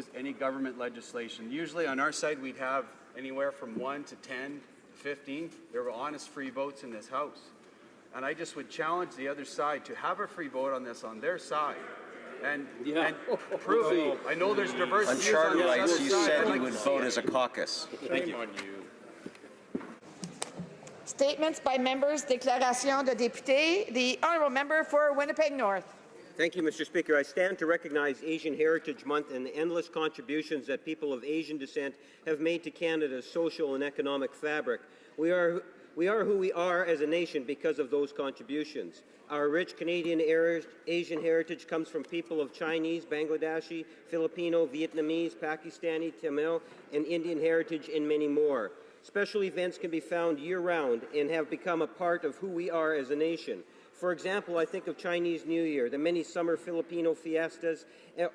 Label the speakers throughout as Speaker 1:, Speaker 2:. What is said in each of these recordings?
Speaker 1: oppose any government legislation. Usually on our side we'd have anywhere from 1 to 10 to 15. There were honest free votes in this House. And I just would challenge the other side to have a free vote on this on their side. And prove it. I know there's diverse
Speaker 2: on
Speaker 1: views
Speaker 2: charter
Speaker 1: on this
Speaker 2: rights,
Speaker 1: other
Speaker 2: you
Speaker 1: side.
Speaker 2: said you would vote as a caucus.
Speaker 1: Thank you.
Speaker 3: Statements by members, déclaration de députés. The honourable member for Winnipeg North.
Speaker 4: Thank you, Mr. Speaker. I stand to recognize Asian Heritage Month and the endless contributions that people of Asian descent have made to Canada's social and economic fabric. We are who we are as a nation because of those contributions. Our rich Canadian Asian heritage comes from people of Chinese, Bangladeshi, Filipino, Vietnamese, Pakistani, Tamil, and Indian heritage, and many more. Special events can be found year-round and have become a part of who we are as a nation. For example, I think of Chinese New Year, the many summer Filipino fiestas,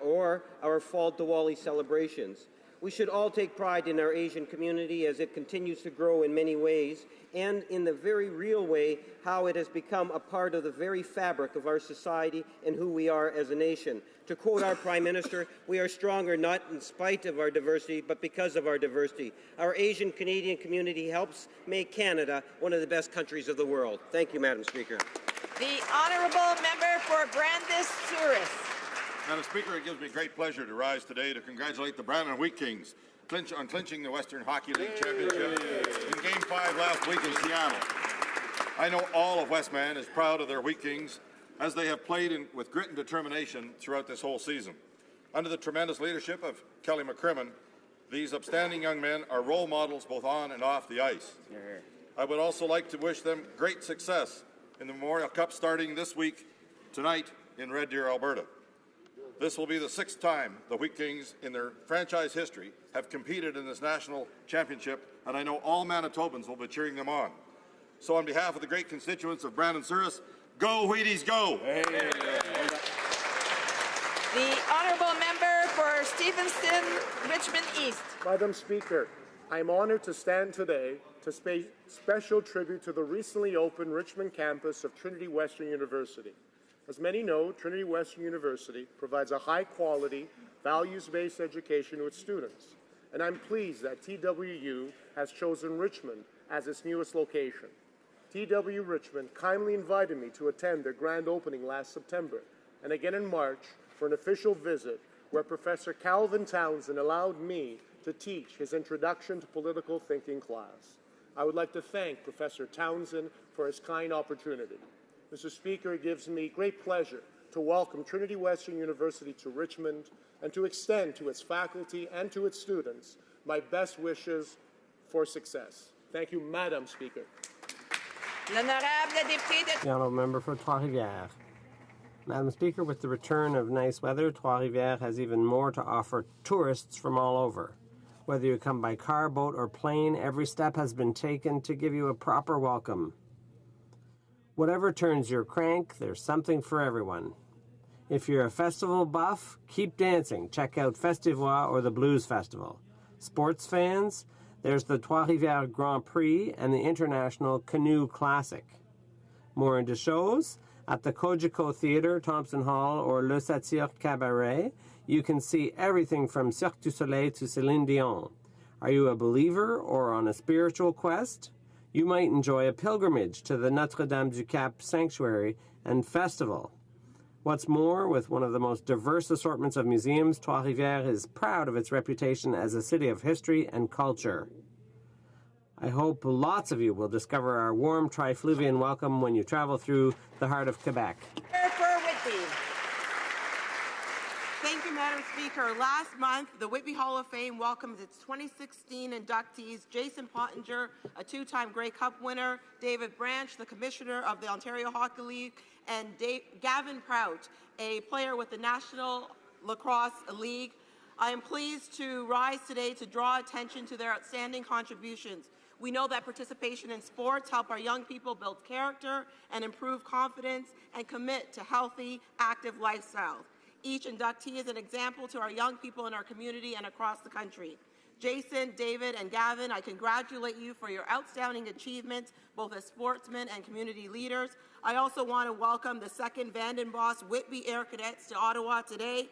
Speaker 4: or our fall Diwali celebrations. We should all take pride in our Asian community as it continues to grow in many ways, and in the very real way, how it has become a part of the very fabric of our society and who we are as a nation. To quote our Prime Minister, we are stronger not in spite of our diversity, but because of our diversity. Our Asian Canadian community helps make Canada one of the best countries of the world. Thank you, Madam Speaker.
Speaker 3: The honourable member for Brandis Souris.
Speaker 5: Madam Speaker, it gives me great pleasure to rise today to congratulate the Brandon Wheat Kings on clinching the Western Hockey League Championship in Game 5 last week in Seattle. I know all of Westman is proud of their Wheat Kings as they have played with grit and determination throughout this whole season. Under the tremendous leadership of Kelly McCrimmon, these upstanding young men are role models both on and off the ice. I would also like to wish them great success in the Memorial Cup starting this week, tonight in Red Deer, Alberta. This will be the 6th time the Wheat Kings in their franchise history have competed in this national championship, and I know all Manitobans will be cheering them on. So on behalf of the great constituents of Brandon Souris, go Wheaties, go!
Speaker 3: The honourable member for Stevenson, Richmond East.
Speaker 6: Madam Speaker, I am honoured to stand today to pay special tribute to the recently opened Richmond campus of Trinity Western University. As many know, Trinity Western University provides a high-quality, values-based education to its students, and I'm pleased that TWU has chosen Richmond as its newest location. TW Richmond kindly invited me to attend their grand opening last September, and again in March for an official visit where Professor Calvin Townsend allowed me to teach his Introduction to Political Thinking class. I would like to thank Professor Townsend for his kind opportunity. Mr. Speaker, it gives me great pleasure to welcome Trinity Western University to Richmond and to extend to its faculty and to its students my best wishes for success. Thank you, Madam Speaker.
Speaker 7: The honourable member for Trois-Rivières. Madam Speaker, with the return of nice weather, Trois-Rivières has even more to offer tourists from all over. Whether you come by car, boat, or plane, every step has been taken to give you a proper welcome. Whatever turns your crank, there's something for everyone. If you're a festival buff, keep dancing. Check out Festivois or the Blues Festival. Sports fans, there's the Trois-Rivières Grand Prix and the International Canoe Classic. More into shows, at the Cogeco Theatre, Thompson Hall, or Le Satire Cabaret, you can see everything from Cirque du Soleil to Céline Dion. Are you a believer or on a spiritual quest? You might enjoy a pilgrimage to the Notre-Dame-du-Cap Sanctuary and Festival. What's more, with one of the most diverse assortments of museums, Trois-Rivières is proud of its reputation as a city of history and culture. I hope lots of you will discover our warm trifluvian welcome when you travel through the heart of Quebec.
Speaker 8: Thank you, Madam Speaker. Last month, the Whitby Hall of Fame welcomed its 2016 inductees, Jason Pottinger, a two-time Grey Cup winner, David Branch, the commissioner of the Ontario Hockey League, and Gavin Prout, a player with the National Lacrosse League. I am pleased to rise today to draw attention to their outstanding contributions. We know that participation in sports help our young people build character and improve confidence and commit to healthy, active lifestyles. Each inductee is an example to our young people in our community and across the country. Jason, David, and Gavin, I congratulate you for your outstanding achievements, both as sportsmen and community leaders. I also want to welcome the 2nd Vanden Boss Whitby Air Cadets to Ottawa today.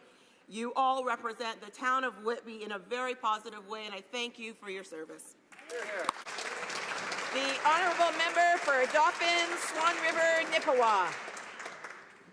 Speaker 8: You all represent the town of Whitby in a very positive way, and I thank you for your service.
Speaker 3: The honourable member for Dauphin, Swan River, Nipawin.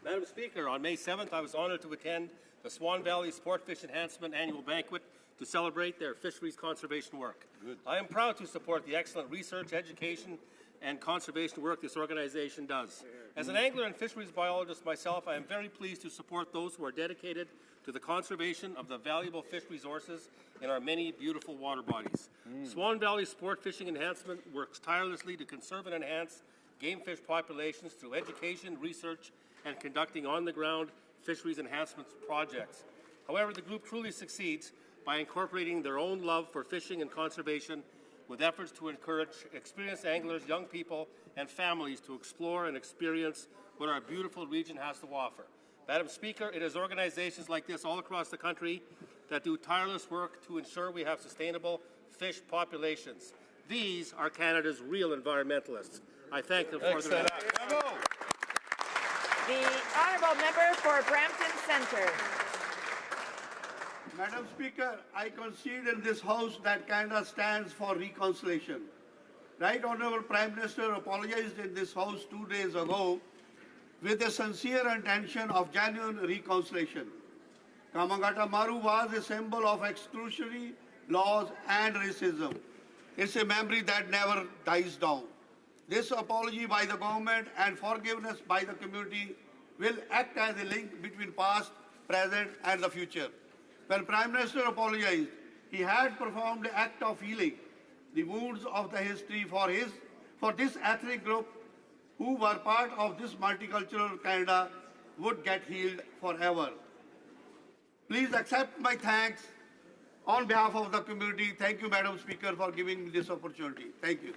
Speaker 9: Madam Speaker, on May 7th, I was honored to attend the Swan Valley Sport Fish Enhancement Annual Banquet to celebrate their fisheries conservation work. I am proud to support the excellent research, education, and conservation work this organization does. As an angler and fisheries biologist myself, I am very pleased to support those who are dedicated to the conservation of the valuable fish resources in our many beautiful water bodies. Swan Valley Sport Fishing Enhancement works tirelessly to conserve and enhance game fish populations through education, research, and conducting on-the-ground fisheries enhancement projects. However, the group truly succeeds by incorporating their own love for fishing and conservation with efforts to encourage experienced anglers, young people, and families to explore and experience what our beautiful region has to offer. Madam Speaker, it is organizations like this all across the country that do tireless work to ensure we have sustainable fish populations. These are Canada's real environmentalists. I thank them for their effort.
Speaker 3: The honourable member for Brampton Centre.
Speaker 10: Madam Speaker, I concede in this House that Canada stands for reconciliation. Right Honourable Prime Minister apologized in this House 2 days ago with a sincere intention of genuine reconciliation. Kamangata Maru was a symbol of exclusionary laws and racism. It's a memory that never dies down. This apology by the government and forgiveness by the community will act as a link between past, present, and the future. When Prime Minister apologized, he had performed an act of healing the wounds of the history for this ethnic group who were part of this multicultural Canada would get healed forever. Please accept my thanks on behalf of the community. Thank you, Madam Speaker, for giving me this opportunity. Thank you.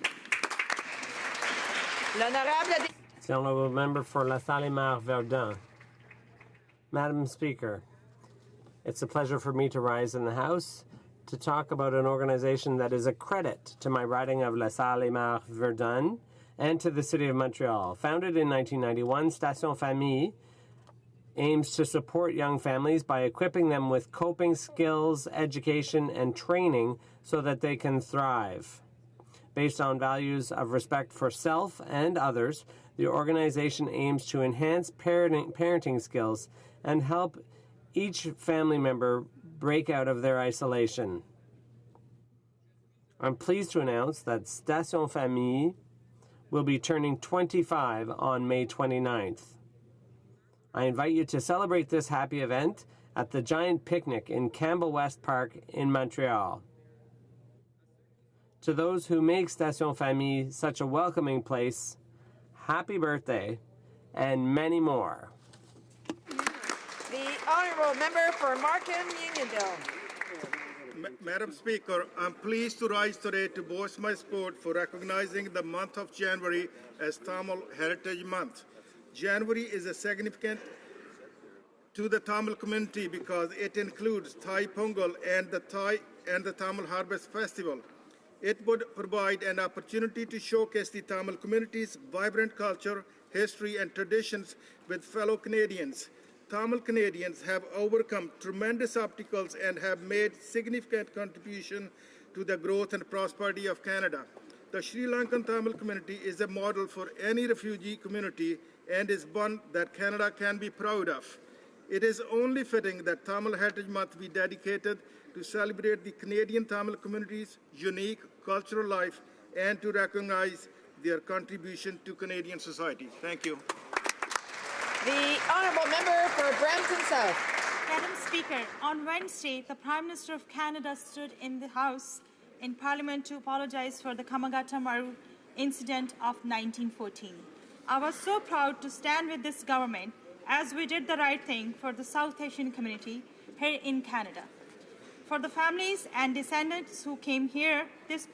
Speaker 3: L'honorable
Speaker 7: The honourable member for La Salle-Mar Verdun. Madam Speaker, it's a pleasure for me to rise in the House to talk about an organization that is a credit to my riding of La Salle-Mar Verdun and to the City of Montreal. Founded in 1991, Station Famille aims to support young families by equipping them with coping skills, education, and training so that they can thrive. Based on values of respect for self and others, the organization aims to enhance parenting skills and help each family member break out of their isolation. I'm pleased to announce that Station Famille will be turning 25 on May 29th. I invite you to celebrate this happy event at the Giant Picnic in Campbell West Park in Montreal. To those who make Station Famille such a welcoming place, happy birthday and many more.
Speaker 3: The honourable member for Markham Unionville.
Speaker 11: Madam Speaker, I'm pleased to rise today to voice my support for recognizing the month of January as Tamil Heritage Month. January is a significant to the Tamil community because it includes Thai Pongal and the Tamil Harvest Festival. It would provide an opportunity to showcase the Tamil community's vibrant culture, history, and traditions with fellow Canadians. Tamil Canadians have overcome tremendous obstacles and have made significant contribution to the growth and prosperity of Canada. The Sri Lankan Tamil community is a model for any refugee community and is one that Canada can be proud of. It is only fitting that Tamil Heritage Month be dedicated to celebrate the Canadian Tamil community's unique cultural life and to recognize their contribution to Canadian society. Thank you.
Speaker 3: The honourable member for Brampton South.
Speaker 12: Madam Speaker, on Wednesday, the Prime Minister of Canada stood in the House in Parliament to apologize for the Kamangata Maru incident of 1914. I was so proud to stand with this government as we did the right thing for the South Asian community here in Canada. For the families and descendants who came here, this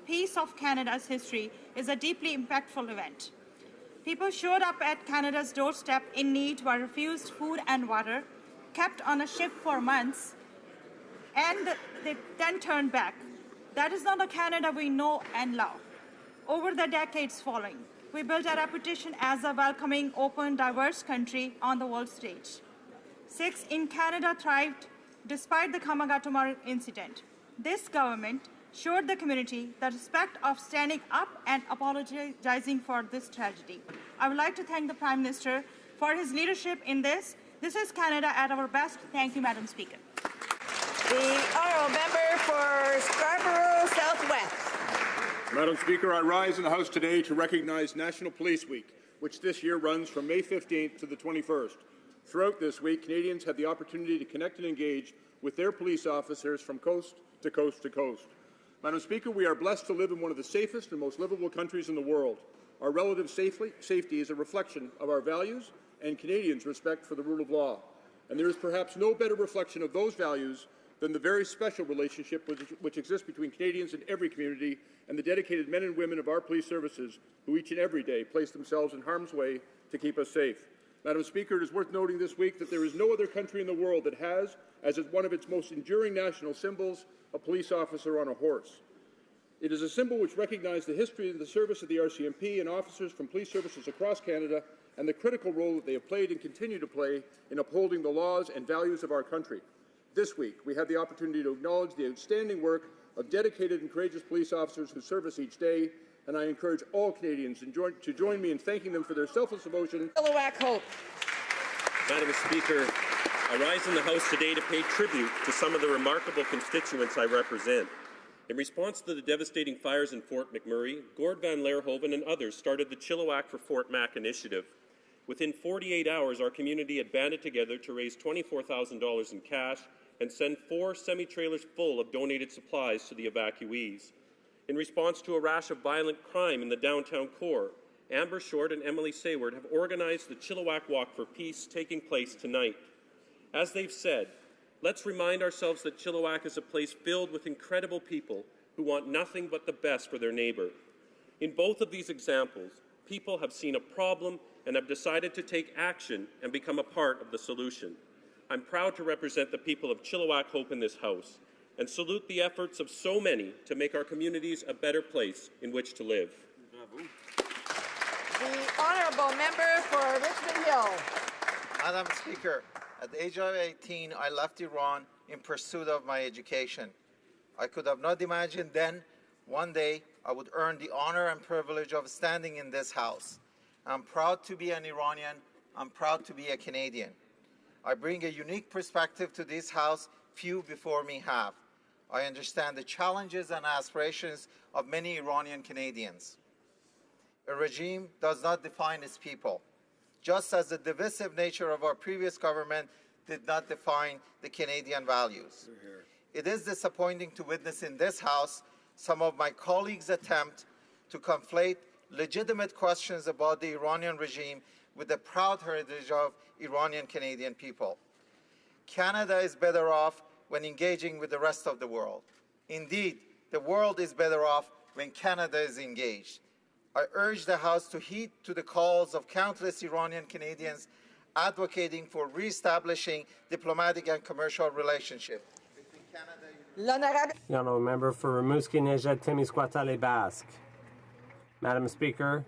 Speaker 12: piece of Canada's history is a deeply impactful event. People showed up at Canada's doorstep in need, were refused food and water, kept on a ship for months, and they then turned back. That is not the Canada we know and love. Over the decades following, we built a reputation as a welcoming, open, diverse country on the world stage. 6 in Canada thrived despite the Kamagatomaru incident. This government showed the community the respect of standing up and apologizing for this tragedy. I would like to thank the Prime Minister for his leadership in this. This is Canada at our best. Thank you, Madam Speaker.
Speaker 3: The honourable member for Scarborough Southwest.
Speaker 6: Madam Speaker, I rise in the House today to recognize National Police Week, which this year runs from May 15th to the 21st. Throughout this week, Canadians have the opportunity to connect and engage with their police officers from coast to coast to coast. Madam Speaker, we are blessed to live in one of the safest and most livable countries in the world. Our relative safety is a reflection of our values and Canadians' respect for the rule of law. And there is perhaps no better reflection of those values than the very special relationship which exists between Canadians in every community and the dedicated men and women of our police services who each and every day place themselves in harm's way to keep us safe. Madam Speaker, it is worth noting this week that there is no other country in the world that has, as one of its most enduring national symbols, a police officer on a horse. It is a symbol which recognizes the history of the service of the RCMP and officers from police services across Canada and the critical role that they have played and continue to play in upholding the laws and values of our country. This week, we have the opportunity to acknowledge the outstanding work of dedicated and courageous police officers who serve us each day, and I encourage all Canadians to join me in thanking them for their selfless devotion.
Speaker 3: Chilliwack Hope.
Speaker 13: Madam Speaker, I rise in the House today to pay tribute to some of the remarkable constituents I represent. In response to the devastating fires in Fort McMurray, Gord Van Leerhoven and others started the Chilliwack for Fort Mac initiative. Within 48 hours, our community had banded together to raise $24,000 in cash and send 4 semi-trailers full of donated supplies to the evacuees. In response to a rash of violent crime in the downtown core, Amber Short and Emily Sayward have organized the Chilliwack Walk for Peace taking place tonight. As they've said, let's remind ourselves that Chilliwack is a place filled with incredible people who want nothing but the best for their neighbour. In both of these examples, people have seen a problem and have decided to take action and become a part of the solution. I'm proud to represent the people of Chilliwack Hope in this House and salute the efforts of so many to make our communities a better place in which to live.
Speaker 3: The honourable member for Richmond Hill.
Speaker 14: Madam Speaker, at the age of 18, I left Iran in pursuit of my education. I could have not imagined then one day I would earn the honor and privilege of standing in this House. I'm proud to be an Iranian. I'm proud to be a Canadian. I bring a unique perspective to this House few before me have. I understand the challenges and aspirations of many Iranian Canadians. A regime does not define its people, just as the divisive nature of our previous government did not define the Canadian values. It is disappointing to witness in this House some of my colleagues' attempt to conflate legitimate questions about the Iranian regime with the proud heritage of Iranian Canadian people. Canada is better off when engaging with the rest of the world. Indeed, the world is better off when Canada is engaged. I urge the House to heed to the calls of countless Iranian Canadians advocating for re-establishing diplomatic and commercial relationships between Canada and
Speaker 7: The honourable member for Rimouski-Nejet-Témiscouata-les-Basques. Madam Speaker,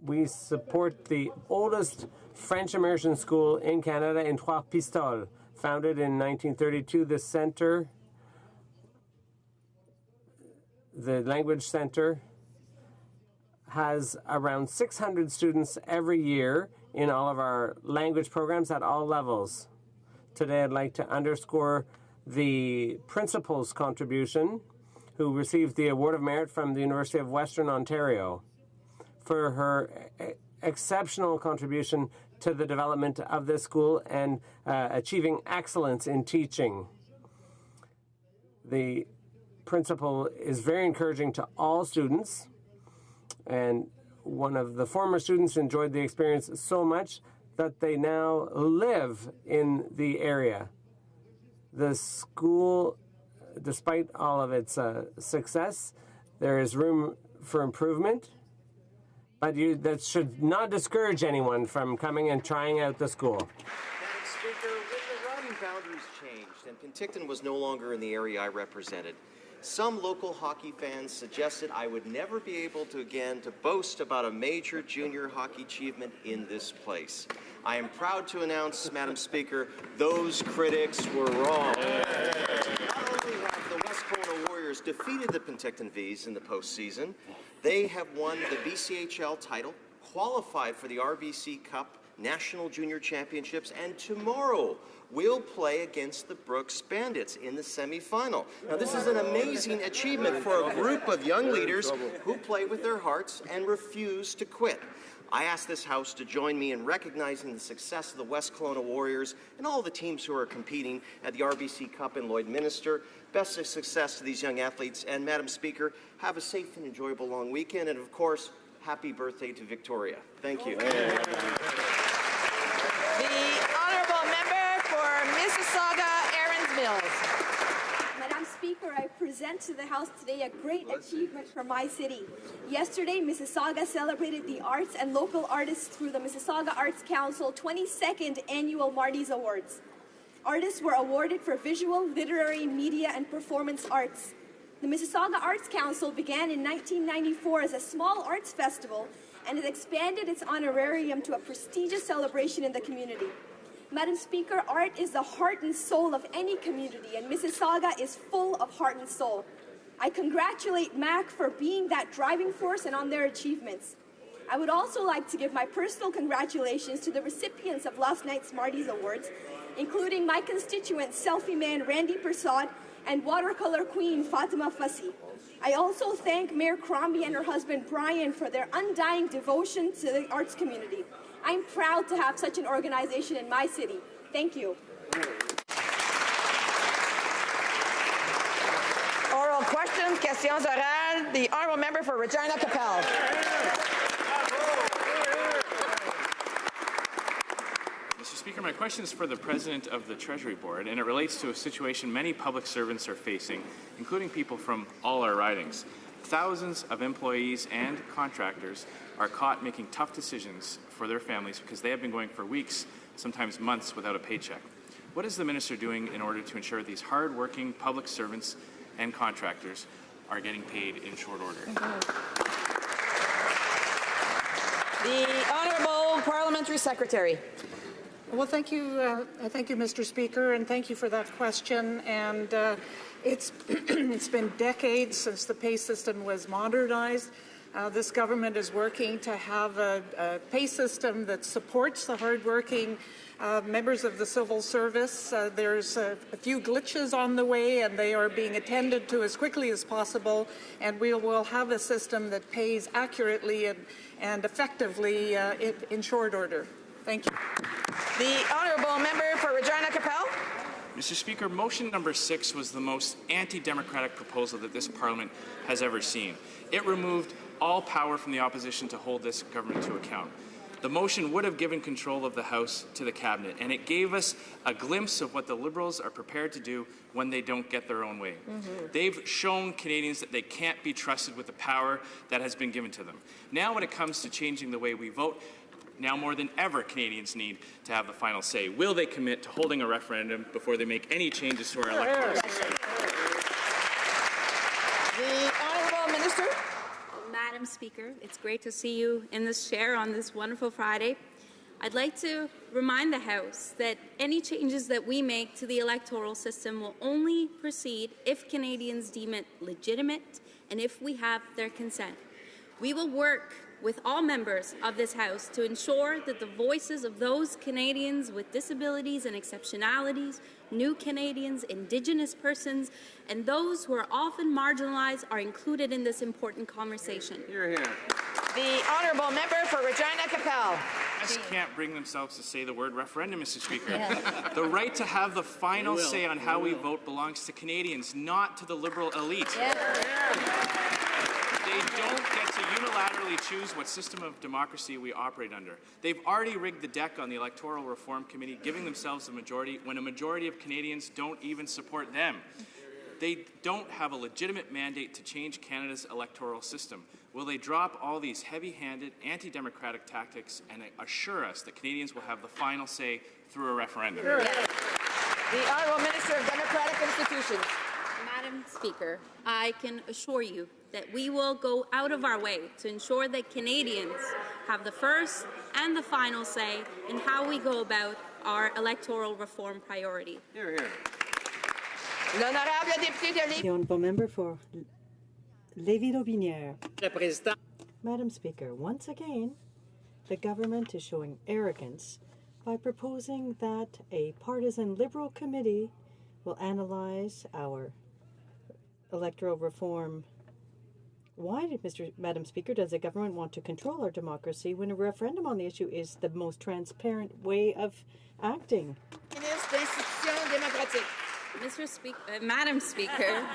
Speaker 7: we support the oldest French immersion school in Canada in Trois-Pistoles. Founded in 1932, this centre, the Language Centre, has around 600 students every year in all of our language programs at all levels. Today, I'd like to underscore the principal's contribution, who received the Award of Merit from the University of Western Ontario for her exceptional contribution to the development of this school and achieving excellence in teaching. The principal is very encouraging to all students, and one of the former students enjoyed the experience so much that they now live in the area. The school, despite all of its success, there is room for improvement, but that should not discourage anyone from coming and trying out the school.
Speaker 2: Madam Speaker, when the riding boundaries changed and Penticton was no longer in the area I represented, some local hockey fans suggested I would never be able to boast about a major junior hockey achievement in this place. I am proud to announce, Madam Speaker, those critics were wrong. Not only have the West Kelowna Warriors defeated the Penticton Vees in the postseason, they have won the BCHL title, qualified for the RBC Cup National Junior Championships, and tomorrow we'll play against the Brooks Bandits in the semifinal. Now, this is an amazing achievement for a group of young leaders who play with their hearts and refuse to quit. I ask this House to join me in recognizing the success of the West Kelowna Warriors and all the teams who are competing at the RBC Cup in Lloydminster. Best of success to these young athletes, and Madam Speaker, have a safe and enjoyable long weekend, and of course, happy birthday to Victoria. Thank you.
Speaker 3: The honourable member for Mississauga, Erin's Mills.
Speaker 15: Madam Speaker, I present to the House today a great achievement for my city. Yesterday, Mississauga celebrated the arts and local artists through the Mississauga Arts Council 22nd Annual Marty's Awards. Artists were awarded for visual, literary, media, and performance arts. The Mississauga Arts Council began in 1994 as a small arts festival and has expanded its honorarium to a prestigious celebration in the community. Madam Speaker, art is the heart and soul of any community, and Mississauga is full of heart and soul. I congratulate MAC for being that driving force and on their achievements. I would also like to give my personal congratulations to the recipients of last night's Marty's Awards, including my constituent selfie man Randy Persad and watercolor queen Fatima Fassi. I also thank Mayor Crombie and her husband Brian for their undying devotion to the arts community. I'm proud to have such an organization in my city. Thank you.
Speaker 3: Oral questions, questions orales. The honourable member for Regina Capel.
Speaker 16: Mr. Speaker, my question is for the President of the Treasury Board, and it relates to a situation many public servants are facing, including people from all our ridings. Thousands of employees and contractors are caught making tough decisions for their families because they have been going for weeks, sometimes months, without a paycheck. What is the Minister doing in order to ensure these hard-working public servants and contractors are getting paid in short order?
Speaker 3: The Honourable Parliamentary Secretary.
Speaker 17: Well, thank you, Mr. Speaker, and thank you for that question. And it's it's been decades since the pay system was modernized. This government is working to have a pay system that supports the hardworking members of the civil service. There's a few glitches on the way, and they are being attended to as quickly as possible. And we will have a system that pays accurately and effectively in short order. Thank you.
Speaker 3: The honourable member for Regina Capel.
Speaker 16: Mr. Speaker, motion number 6 was the most anti-democratic proposal that this Parliament has ever seen. It removed all power from the opposition to hold this government to account. The motion would have given control of the House to the Cabinet, and it gave us a glimpse of what the Liberals are prepared to do when they don't get their own way. They've shown Canadians that they can't be trusted with the power that has been given to them. Now when it comes to changing the way we vote, now more than ever, Canadians need to have the final say. Will they commit to holding a referendum before they make any changes to our electoral system?
Speaker 3: The Honourable Minister.
Speaker 18: Madam Speaker, it's great to see you in this chair on this wonderful Friday. I'd like to remind the House that any changes that we make to the electoral system will only proceed if Canadians deem it legitimate and if we have their consent. We will work with all members of this House to ensure that the voices of those Canadians with disabilities and exceptionalities, new Canadians, Indigenous persons, and those who are often marginalized are included in this important conversation.
Speaker 16: Hear, hear.
Speaker 3: The honourable member for Regina Capel.
Speaker 16: Just can't bring themselves to say the word referendum, Mr. Speaker. The right to have the final say on how we vote belongs to Canadians, not to the Liberal elite. They don't get to unilaterally choose what system of democracy we operate under. They've already rigged the deck on the Electoral Reform Committee, giving themselves a majority when a majority of Canadians don't even support them. They don't have a legitimate mandate to change Canada's electoral system. Will they drop all these heavy-handed, anti-democratic tactics and assure us that Canadians will have the final say through a referendum?
Speaker 3: The Honourable Minister of Democratic Institutions.
Speaker 18: Madam Speaker, I can assure you that we will go out of our way to ensure that Canadians have the first and the final say in how we go about our electoral reform priority.
Speaker 2: Hear, hear.
Speaker 3: L'honorable député de Lévis.
Speaker 19: The honourable member for Lévis-Lotbinière. Madam Speaker, once again, the government is showing arrogance by proposing that a partisan Liberal committee will analyze our electoral reform. Why, Madam Speaker, does the government want to control our democracy when a referendum on the issue is the most transparent way of acting?
Speaker 18: Madam Speaker,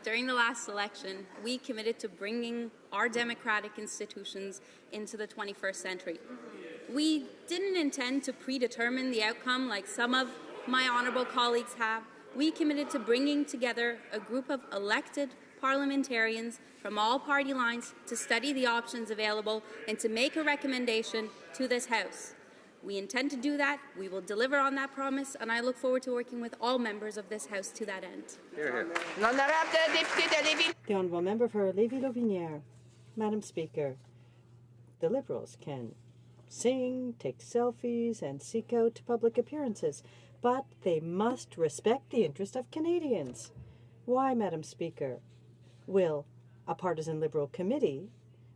Speaker 18: during the last election, we committed to bringing our democratic institutions into the 21st century. We didn't intend to predetermine the outcome like some of my honourable colleagues have. We committed to bringing together a group of elected parliamentarians from all party lines to study the options available and to make a recommendation to this House. We intend to do that. We will deliver on that promise, and I look forward to working with all members of this House to that end.
Speaker 19: The honourable member for Lévis-Lotbinière. Madam Speaker, the Liberals can sing, take selfies, and seek out public appearances, but they must respect the interest of Canadians. Why, Madam Speaker, will a partisan Liberal committee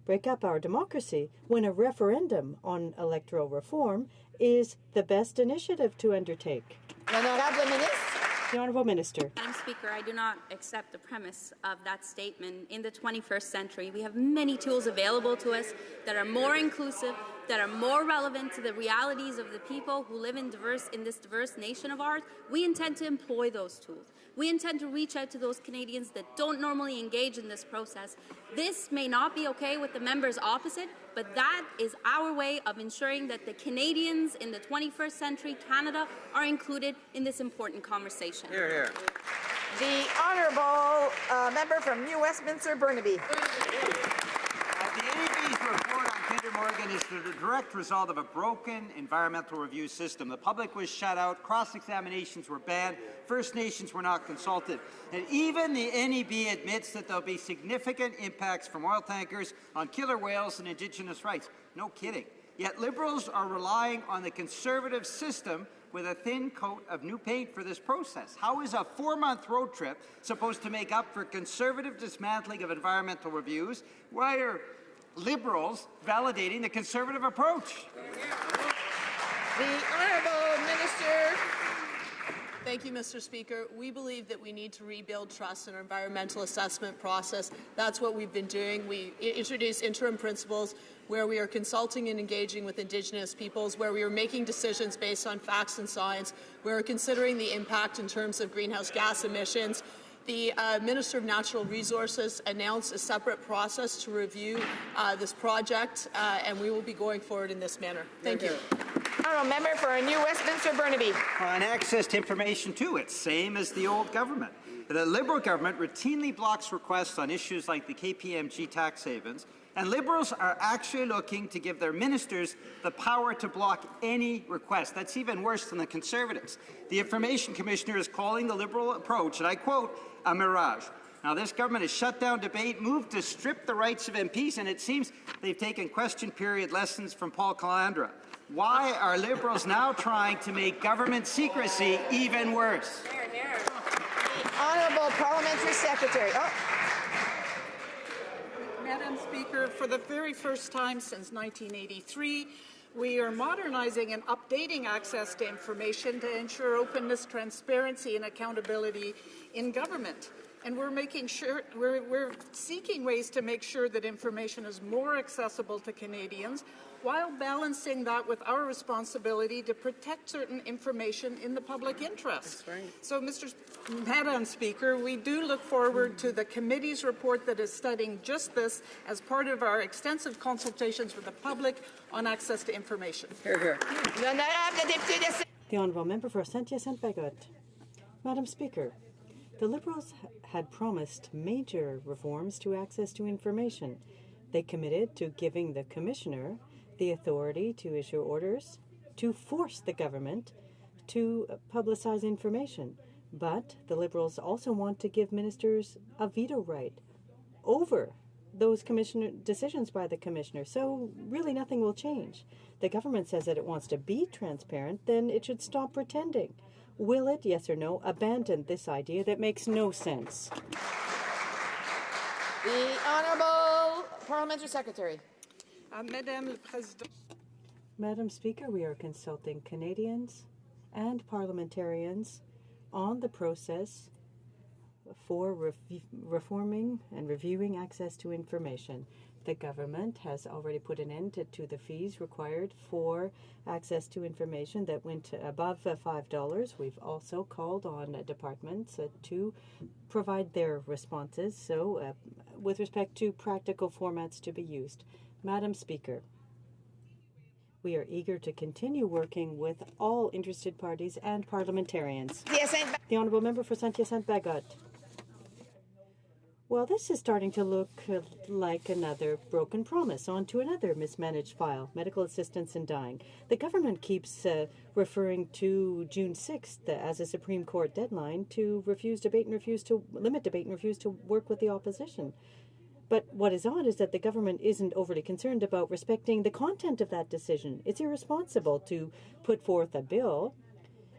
Speaker 19: break up our democracy when a referendum on electoral reform is the best initiative to undertake? The Honourable Minister.
Speaker 18: Madam Speaker, I do not accept the premise of that statement. In the 21st century, we have many tools available to us that are more inclusive, that are more relevant to the realities of the people who live in this diverse nation of ours. We intend to employ those tools. We intend to reach out to those Canadians that don't normally engage in this process. This may not be okay with the members opposite, but that is our way of ensuring that the Canadians in the 21st century Canada are included in this important conversation.
Speaker 2: Hear, hear.
Speaker 3: The honourable member from New Westminster, Burnaby.
Speaker 20: The NEB's report on Kinder Morgan is the direct result of a broken environmental review system. The public was shut out, cross-examinations were banned, First Nations were not consulted, and even the NEB admits that there'll be significant impacts from oil tankers on killer whales and Indigenous rights. No kidding. Yet Liberals are relying on the Conservative system with a thin coat of new paint for this process. How is a 4-month road trip supposed to make up for Conservative dismantling of environmental reviews? Why are Liberals validating the Conservative approach?
Speaker 3: The Honourable Minister.
Speaker 21: Thank you, Mr. Speaker. We believe that we need to rebuild trust in our environmental assessment process. That's what we've been doing. We introduced interim principles where we are consulting and engaging with Indigenous peoples, where we are making decisions based on facts and science. We are considering the impact in terms of greenhouse gas emissions. The Minister of Natural Resources announced a separate process to review this project, and we will be going forward in this manner. Thank you.
Speaker 3: Honourable member for a New Westminster, Burnaby.
Speaker 20: On access to information, too, it's same as the old government. The Liberal government routinely blocks requests on issues like the KPMG tax havens, and Liberals are actually looking to give their ministers the power to block any request. That's even worse than the Conservatives. The Information Commissioner is calling the Liberal approach, and I quote, a mirage. Now, this government has shut down debate, moved to strip the rights of MPs, and it seems they've taken question period lessons from Paul Calandra. Why are Liberals now trying to make government secrecy even worse?
Speaker 3: The Honourable Parliamentary Secretary.
Speaker 17: Madam Speaker, for the very first time since 1983, we are modernizing and updating access to information to ensure openness, transparency, and accountability in government. And we're making sure we're seeking ways to make sure that information is more accessible to Canadians, while balancing that with our responsibility to protect certain information in the public interest.
Speaker 3: That's right.
Speaker 17: So, Madam Speaker, we do look forward to the committee's report that is studying just this as part of our extensive consultations with the public on access to information.
Speaker 3: Hear, hear.
Speaker 19: The Honourable Member for Saint-Hyacinthe-Bagotte. Madam Speaker, the Liberals had promised major reforms to access to information. They committed to giving the Commissioner the authority to issue orders to force the government to publicize information. But the Liberals also want to give ministers a veto right over those decisions by the commissioner. So really nothing will change. The government says that it wants to be transparent, then it should stop pretending. Will it, yes or no, abandon this idea that makes no sense?
Speaker 3: The Honourable Parliamentary Secretary.
Speaker 19: Madam Speaker, we are consulting Canadians and parliamentarians on the process for reforming and reviewing access to information. The government has already put an end to the fees required for access to information that went above $5. We've also called on departments to provide their responses, so with respect to practical formats to be used. Madam Speaker, we are eager to continue working with all interested parties and parliamentarians. The Honourable Member for Saint-Hyacinthe-Bagotte. Well, this is starting to look like another broken promise. On to another mismanaged file, medical assistance in dying. The government keeps referring to June 6th as a Supreme Court deadline to limit debate and refuse to work with the opposition. But what is odd is that the government isn't overly concerned about respecting the content of that decision. It's irresponsible to put forth a bill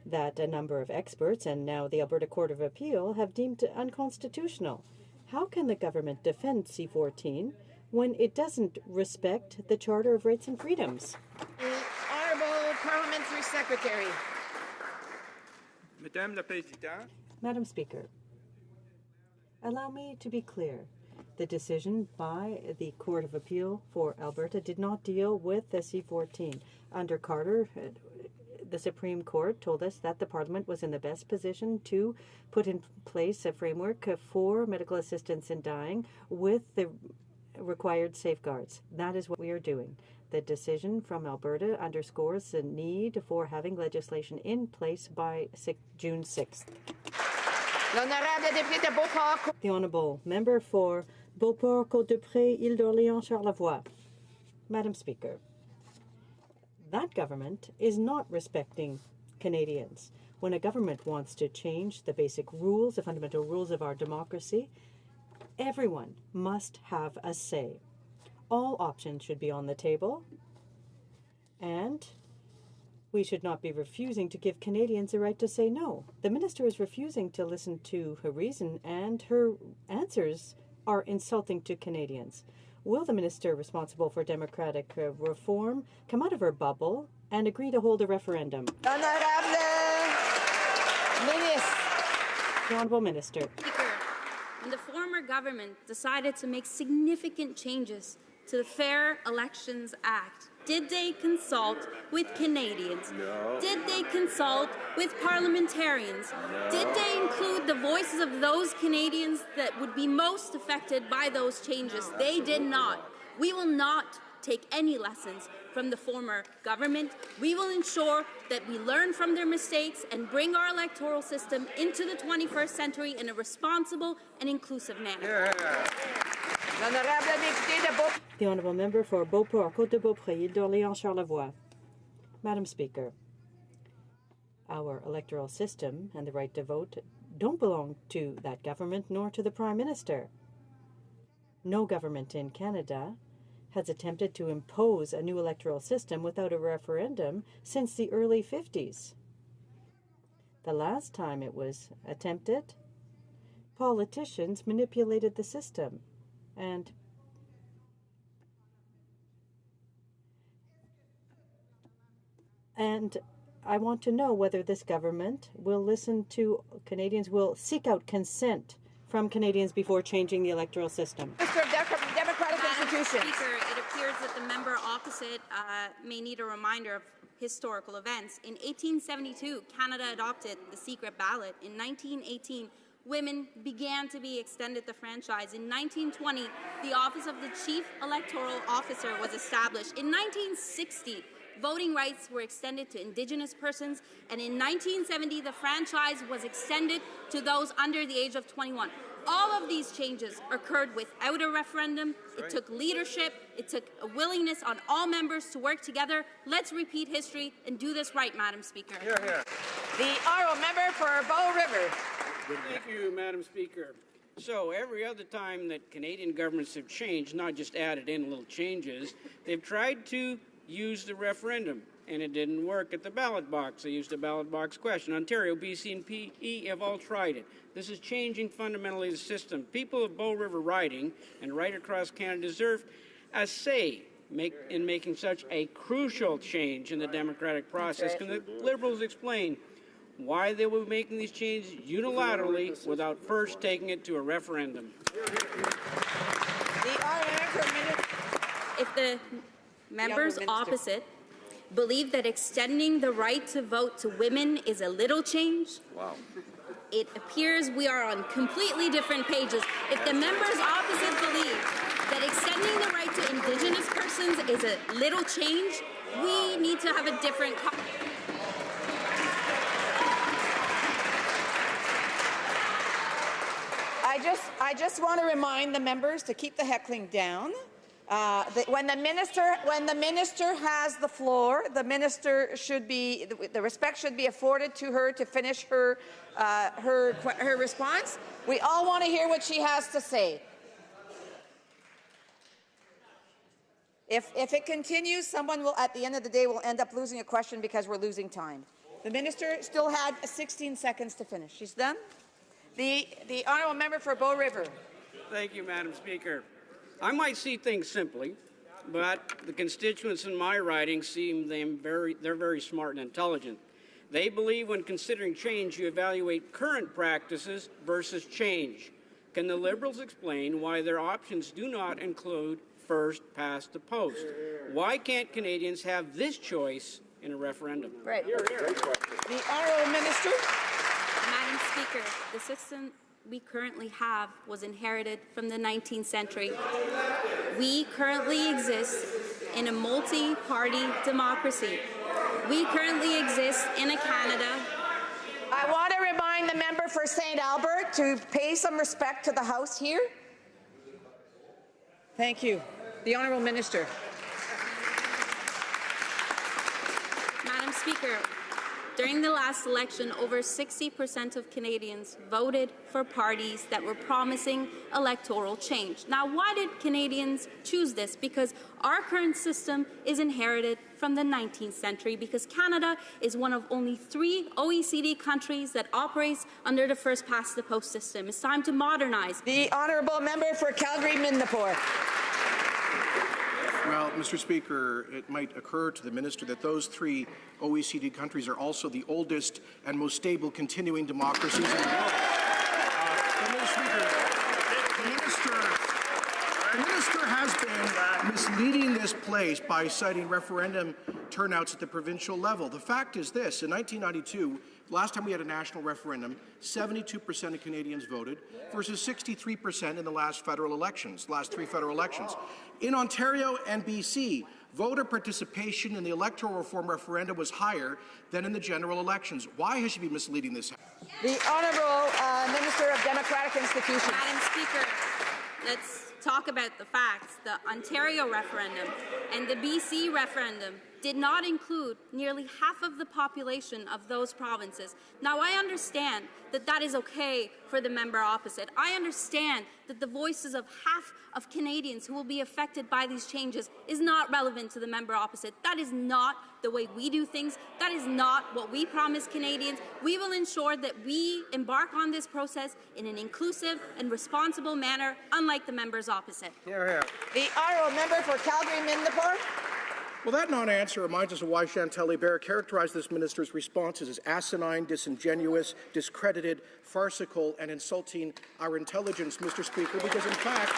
Speaker 19: that a number of experts and now the Alberta Court of Appeal have deemed unconstitutional. How can the government defend C-14 when it doesn't respect the Charter of Rights and Freedoms?
Speaker 3: The Honourable Parliamentary Secretary.
Speaker 11: Madame la Présidente.
Speaker 19: Madam Speaker, allow me to be clear. The decision by the Court of Appeal for Alberta did not deal with the C-14. Under Carter, the Supreme Court told us that the Parliament was in the best position to put in place a framework for medical assistance in dying with the required safeguards. That is what we are doing. The decision from Alberta underscores the need for having legislation in place by June 6th. The Honourable Member for Beauport, Côte-de-Pré, Île-d'Orléans, Charlevoix. Madam Speaker, that government is not respecting Canadians. When a government wants to change the basic rules, the fundamental rules of our democracy, everyone must have a say. All options should be on the table, and we should not be refusing to give Canadians the right to say no. The minister is refusing to listen to her reason, and her answers are insulting to Canadians. Will the minister responsible for democratic reform come out of her bubble and agree to hold a referendum? The Honourable Minister.
Speaker 18: Speaker, when the former government decided to make significant changes to the Fair Elections Act, did they consult with Canadians?
Speaker 13: No.
Speaker 18: Did they consult with parliamentarians?
Speaker 13: No.
Speaker 18: Did they include the voices of those Canadians that would be most affected by those changes? They did not. We will not take any lessons from the former government. We will ensure that we learn from their mistakes and bring our electoral system into the 21st century in a responsible and inclusive manner.
Speaker 19: The Honourable Member for Beauport, Côte-de-Beaupré, Île-d'Orléans, Charlevoix. Madam Speaker, our electoral system and the right to vote don't belong to that government nor to the Prime Minister. No government in Canada has attempted to impose a new electoral system without a referendum since the early 50s. The last time it was attempted, politicians manipulated the system, and I want to know whether this government will listen to Canadians, will seek out consent from Canadians before changing the electoral system.
Speaker 3: Democratic Institutions.
Speaker 18: Speaker, it appears that the member opposite may need a reminder of historical events. In 1872, Canada adopted the secret ballot. In 1918, women began to be extended the franchise. In 1920, the office of the Chief Electoral Officer was established. In 1960, voting rights were extended to Indigenous persons, and in 1970, the franchise was extended to those under the age of 21. All of these changes occurred without a referendum. It took leadership. It took a willingness on all members to work together. Let's repeat history and do this right, Madam Speaker.
Speaker 3: The honourable member for Bow River.
Speaker 1: Thank you, Madam Speaker. So every other time that Canadian governments have changed, not just added in little changes, they've tried to use the referendum, and it didn't work at the ballot box. They used a ballot box question. Ontario, BC, and PE have all tried it. This is changing fundamentally the system. People of Bow River riding and right across Canada deserve a say in making such a crucial change in the democratic process. Can the Liberals explain why they will be making these changes unilaterally without first taking it to a referendum?
Speaker 18: If the members opposite believe that extending the right to vote to women is a little change, it appears we are on completely different pages. If the members opposite believe that extending the right to Indigenous persons is a little change, we need to have a different
Speaker 3: I just want to remind the members to keep the heckling down. When the minister has the floor, the minister should be the respect should be afforded to her to finish her response. We all want to hear what she has to say. If it continues, someone will, at the end of the day, will end up losing a question because we're losing time. The minister still had 16 seconds to finish. She's done. The honourable member for Bow River.
Speaker 1: Thank you, Madam Speaker. I might see things simply, but the constituents in my riding seem they're very smart and intelligent. They believe when considering change, you evaluate current practices versus change. Can the Liberals explain why their options do not include first past the post? Why can't Canadians have this choice in a referendum?
Speaker 3: Right. The honourable minister.
Speaker 18: Madam Speaker, the system we currently have was inherited from the 19th century. We currently exist in a multi-party democracy. We currently exist in a Canada.
Speaker 3: I want to remind the member for St. Albert to pay some respect to the House here. Thank you. The honourable minister.
Speaker 18: Madam Speaker, during the last election, over 60% of Canadians voted for parties that were promising electoral change. Now, why did Canadians choose this? Because our current system is inherited from the 19th century, because Canada is one of only 3 OECD countries that operates under the first-past-the-post system. It's time to modernize.
Speaker 3: The honourable member for Calgary-Midnapore.
Speaker 22: Well, Mr. Speaker, it might occur to the minister that those 3 OECD countries are also the oldest and most stable continuing democracies in the world. Mr. Speaker, the minister has been misleading this place by citing referendum turnouts at the provincial level. The fact is this: in 1992, last time we had a national referendum, 72% of Canadians voted versus 63% in the last 3 federal elections. In Ontario and BC, voter participation in the electoral reform referenda was higher than in the general elections. Why has she been misleading this?
Speaker 3: The Honourable Minister of Democratic Institutions.
Speaker 18: Madam Speaker, let's talk about the facts. The Ontario referendum and the BC referendum did not include nearly half of the population of those provinces. Now, I understand that that is okay for the member opposite. I understand that the voices of half of Canadians who will be affected by these changes is not relevant to the member opposite. That is not the way we do things. That is not what we promise Canadians. We will ensure that we embark on this process in an inclusive and responsible manner, unlike the members opposite.
Speaker 3: The honourable member for Calgary-Midnapore.
Speaker 22: Well, that non-answer reminds us of why Chantal Hébert characterized this minister's responses as asinine, disingenuous, discredited, farcical, and insulting our intelligence, Mr. Speaker, because in fact,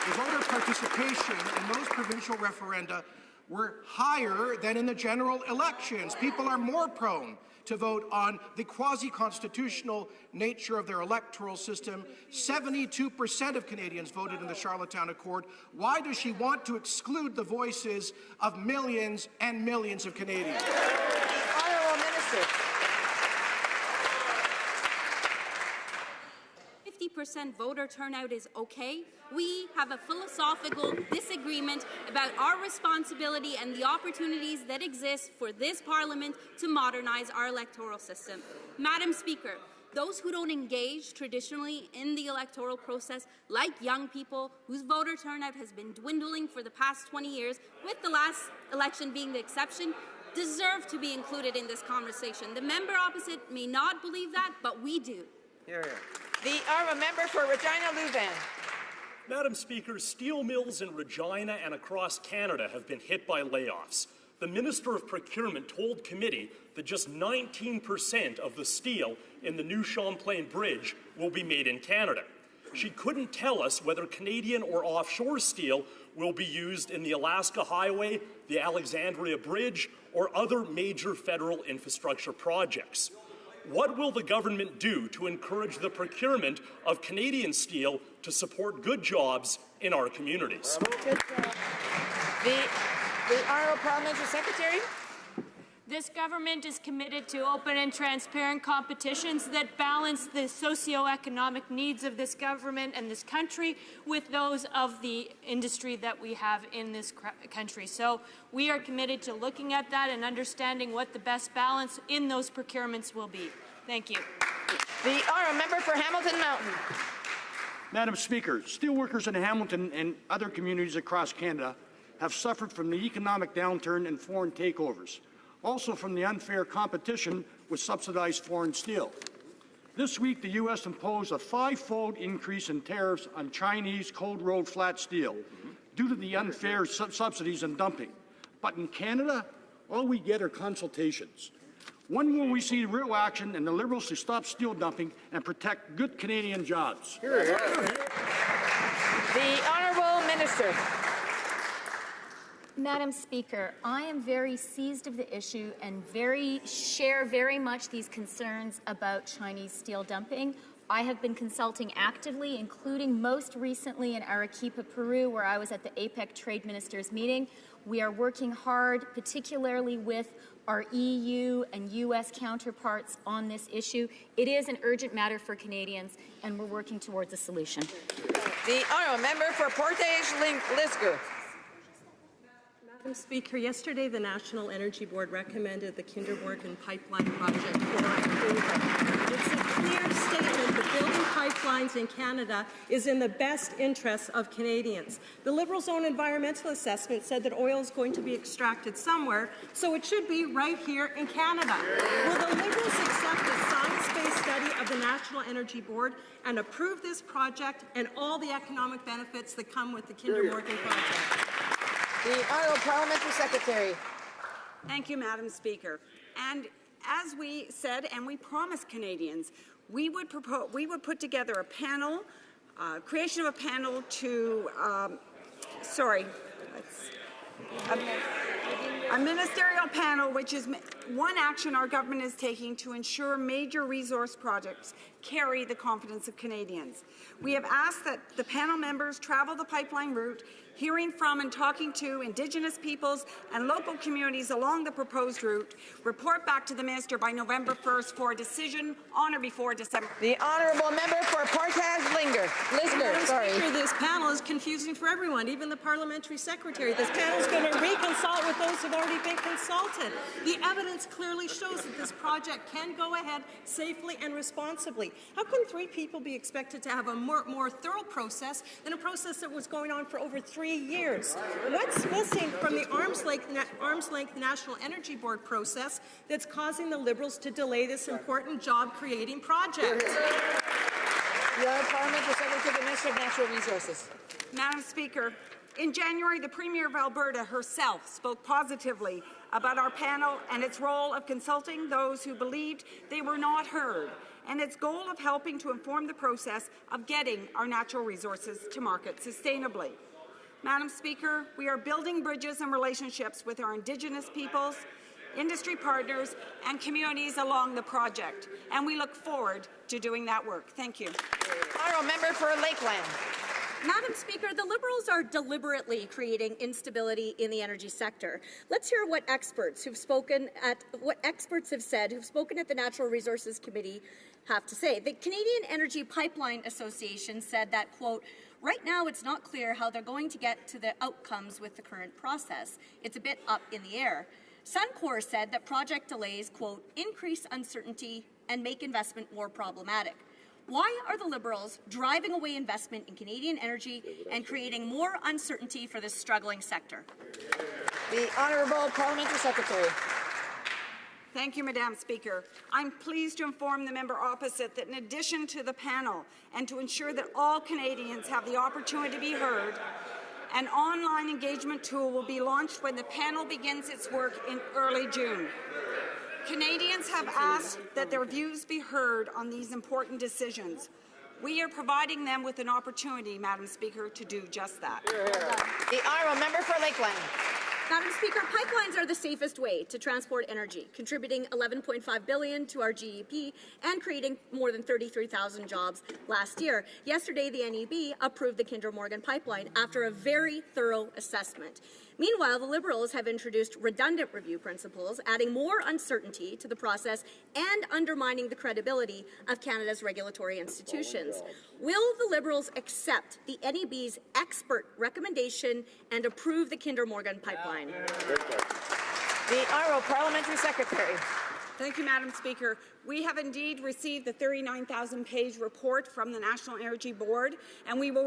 Speaker 22: the voter participation in those provincial referenda were higher than in the general elections. People are more prone
Speaker 11: to vote on the quasi-constitutional nature of their electoral system. 72% of Canadians voted in the Charlottetown Accord. Why does she want to exclude the voices of millions and millions of Canadians?
Speaker 3: Honourable Minister.
Speaker 18: 50% voter turnout is okay. We have a philosophical disagreement about our responsibility and the opportunities that exist for this Parliament to modernize our electoral system. Madam Speaker, those who don't engage traditionally in the electoral process, like young people whose voter turnout has been dwindling for the past 20 years, with the last election being the exception, deserve to be included in this conversation. The member opposite may not believe that, but we do.
Speaker 3: Here, here. The honourable member for Regina Louvain.
Speaker 4: Madam Speaker, steel mills in Regina and across Canada have been hit by layoffs. The Minister of Procurement told committee that just 19% of the steel in the new Champlain Bridge will be made in Canada. She couldn't tell us whether Canadian or offshore steel will be used in the Alaska Highway, the Alexandria Bridge, or other major federal infrastructure projects. What will the government do to encourage the procurement of Canadian steel to support good jobs in our communities?
Speaker 3: The Honourable Parliamentary Secretary.
Speaker 5: This government is committed to open and transparent competitions that balance the socioeconomic needs of this government and this country with those of the industry that we have in this country. So we are committed to looking at that and understanding what the best balance in those procurements will be. Thank you.
Speaker 3: The Honourable Member for Hamilton Mountain.
Speaker 23: Madam Speaker, steelworkers in Hamilton and other communities across Canada have suffered from the economic downturn and foreign takeovers, also from the unfair competition with subsidized foreign steel. This week, the U.S. imposed a 5-fold increase in tariffs on Chinese cold-rolled flat steel due to the unfair subsidies and dumping. But in Canada, all we get are consultations. When will we see real action and the Liberals to stop steel dumping and protect good Canadian jobs?
Speaker 3: The Honourable Minister.
Speaker 24: Madam Speaker, I am very seized of the issue and share very much these concerns about Chinese steel dumping. I have been consulting actively, including most recently in Arequipa, Peru, where I was at the APEC Trade Ministers meeting. We are working hard, particularly with our EU and US counterparts on this issue. It is an urgent matter for Canadians, and we're working towards a solution.
Speaker 3: The Honourable Member for Portage-Lisgar.
Speaker 25: Madam Speaker, yesterday the National Energy Board recommended the Kinder Morgan pipeline project for approval. It's a clear statement that building pipelines in Canada is in the best interests of Canadians. The Liberals' own environmental assessment said that oil is going to be extracted somewhere, so it should be right here in Canada. Will the Liberals accept the science-based study of the National Energy Board and approve this project and all the economic benefits that come with the Kinder Morgan project?
Speaker 3: The Honourable Parliamentary Secretary.
Speaker 26: Thank you, Madam Speaker. And as we said, and we promised Canadians, we would put together a panel, creation of a panel to, a ministerial panel, which is one action our government is taking to ensure major resource projects carry the confidence of Canadians. We have asked that the panel members travel the pipeline route, hearing from and talking to Indigenous peoples and local communities along the proposed route, report back to the Minister by November 1st for a decision on or before December.
Speaker 3: The Honourable Member for Portage-Lisgar.
Speaker 25: Speaker, this panel is confusing for everyone, even the Parliamentary Secretary. This panel is going to reconsult with those who have already been consulted. The evidence clearly shows that this project can go ahead safely and responsibly. How can 3 people be expected to have a more thorough process than a process that was going on for over 3 years? What's missing from the arm's length National Energy Board process that's causing the Liberals to delay this important job-creating project?
Speaker 3: The Honourable Parliamentary Secretary to the Minister of Natural Resources.
Speaker 26: Madam Speaker, in January, the Premier of Alberta herself spoke positively about our panel and its role of consulting those who believed they were not heard, and its goal of helping to inform the process of getting our natural resources to market sustainably. Madam Speaker, we are building bridges and relationships with our Indigenous peoples, industry partners, and communities along the project. And we look forward to doing that work. Thank you.
Speaker 3: Honourable member for Lakeland.
Speaker 6: Madam Speaker, the Liberals are deliberately creating instability in the energy sector. Let's hear what experts have spoken at the Natural Resources Committee have to say. The Canadian Energy Pipeline Association said that, quote, right now it's not clear how they're going to get to the outcomes with the current process. It's a bit up in the air. Suncor said that project delays, quote, increase uncertainty and make investment more problematic. Why are the Liberals driving away investment in Canadian energy and creating more uncertainty for this struggling sector?
Speaker 3: The Honourable Parliamentary Secretary.
Speaker 26: Thank you, Madam Speaker. I'm pleased to inform the member opposite that in addition to the panel and to ensure that all Canadians have the opportunity to be heard, an online engagement tool will be launched when the panel begins its work in early June. Canadians have asked that their views be heard on these important decisions. We are providing them with an opportunity, Madam Speaker, to do just that.
Speaker 3: The Honourable Member for Lakeland.
Speaker 6: Madam Speaker, pipelines are the safest way to transport energy, contributing $11.5 billion to our GDP and creating more than 33,000 jobs last year. Yesterday, the NEB approved the Kinder Morgan pipeline after a very thorough assessment. Meanwhile, the Liberals have introduced redundant review principles, adding more uncertainty to the process and undermining the credibility of Canada's regulatory institutions. Will the Liberals accept the NEB's expert recommendation and approve the Kinder Morgan pipeline?
Speaker 3: The Honourable Parliamentary Secretary.
Speaker 26: Thank you, Madam Speaker. We have indeed received the 39,000-page report from the National Energy Board, and we will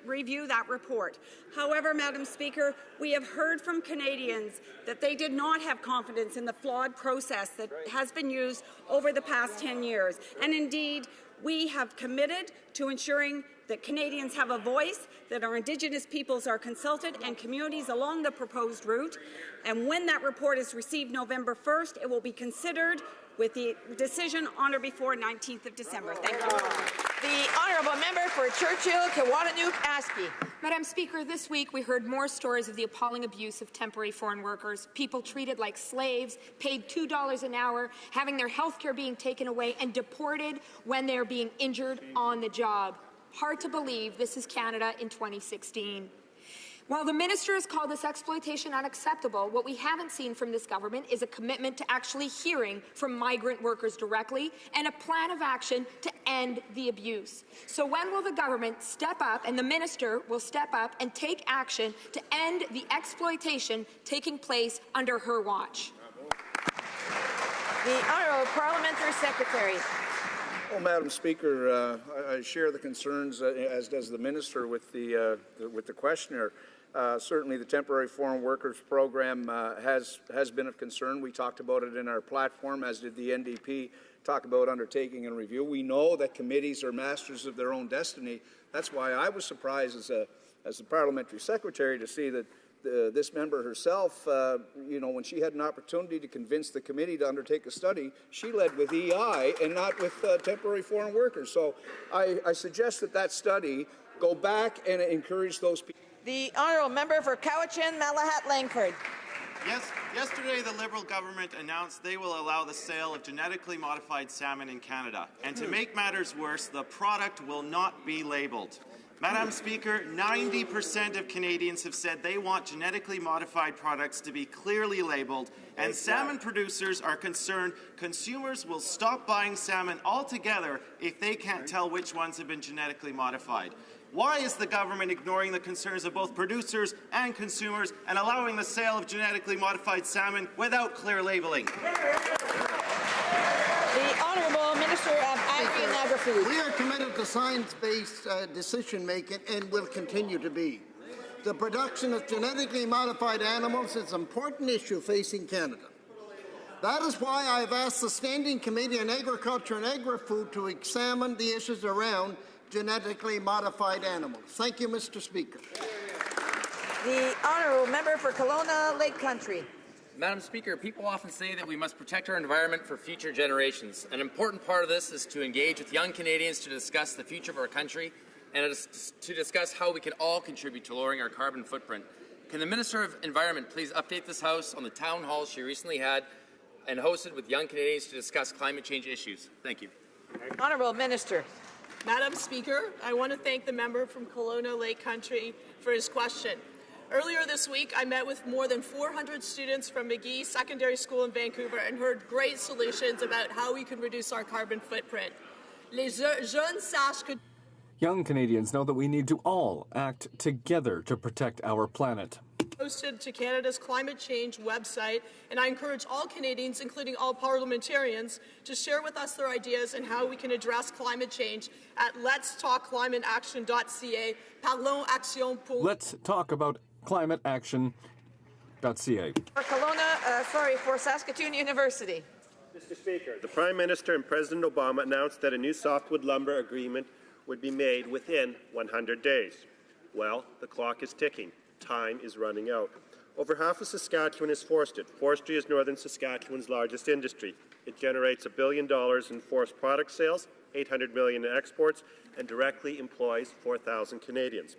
Speaker 26: review that report. However, Madam Speaker, we have heard from Canadians that they did not have confidence in the flawed process that has been used over the past 10 years. And indeed, we have committed to ensuring that Canadians have a voice, that our Indigenous peoples are consulted, and communities along the proposed route. And when that report is received November 1st, it will be considered with the decision on or before 19th of December. Thank you.
Speaker 3: The Honourable Member for Churchill, Kiwatanuk, Askey.
Speaker 8: Madam Speaker, this week we heard more stories of the appalling abuse of temporary foreign workers, people treated like slaves, paid $2 an hour, having their health care being taken away, and deported when they're being injured on the job. Hard to believe this is Canada in 2016. While the minister has called this exploitation unacceptable, what we haven't seen from this government is a commitment to actually hearing from migrant workers directly and a plan of action to end the abuse. So when will the government step up and the minister will step up and take action to end the exploitation taking place under her watch?
Speaker 3: The Honourable Parliamentary Secretary.
Speaker 22: Well, Madam Speaker, I share the concerns, as does the minister, with the questioner. Certainly, the Temporary Foreign Workers Program has been of concern. We talked about it in our platform, as did the NDP talk about undertaking and review. We know that committees are masters of their own destiny. That's why I was surprised as the parliamentary secretary to see that this member herself, when she had an opportunity to convince the committee to undertake a study, she led with EI and not with temporary foreign workers. So I suggest that study go back and encourage those people.
Speaker 3: The Honourable Member for Cowichan, Malahat, Langford.
Speaker 9: Yesterday, the Liberal government announced they will allow the sale of genetically modified salmon in Canada. And to make matters worse, the product will not be labelled. Madam Speaker, 90% of Canadians have said they want genetically modified products to be clearly labelled, and salmon producers are concerned consumers will stop buying salmon altogether if they can't tell which ones have been genetically modified. Why is the government ignoring the concerns of both producers and consumers and allowing the sale of genetically modified salmon without clear labelling?
Speaker 3: The Honourable Minister of Agri and Agri-Food.
Speaker 10: We are committed to science-based decision-making and will continue to be. The production of genetically modified animals is an important issue facing Canada. That is why I have asked the Standing Committee on Agriculture and Agri-Food to examine the issues around genetically modified animals. Thank you, Mr. Speaker.
Speaker 3: The Honourable Member for Kelowna Lake Country.
Speaker 12: Madam Speaker, people often say that we must protect our environment for future generations. An important part of this is to engage with young Canadians to discuss the future of our country and to discuss how we can all contribute to lowering our carbon footprint. Can the Minister of Environment please update this House on the town hall she recently had and hosted with young Canadians to discuss climate change issues. Thank you.
Speaker 3: Honourable Minister.
Speaker 2: Madam Speaker, I want to thank the member from Kelowna Lake Country for his question. Earlier this week, I met with more than 400 students from McGee Secondary School in Vancouver and heard great solutions about how we can reduce our carbon footprint. Les jeunes sachent que
Speaker 7: Young Canadians know that we need to all act together to protect our planet.
Speaker 2: posted to Canada's climate change website, and I encourage all Canadians, including all parliamentarians, to share with us their ideas and how we can address climate change at letstalkclimateaction.ca. Parlons action pour.
Speaker 7: Let's talk about climateaction.ca.
Speaker 3: For Kelowna, for Saskatoon University.
Speaker 14: Mr. Speaker, the Prime Minister and President Obama announced that a new softwood lumber agreement would be made within 100 days. Well, the clock is ticking. Time is running out. Over half of Saskatchewan is forested. Forestry is northern Saskatchewan's largest industry. It generates $1 billion in forest product sales, $800 million in exports, and directly employs 4,000 Canadians.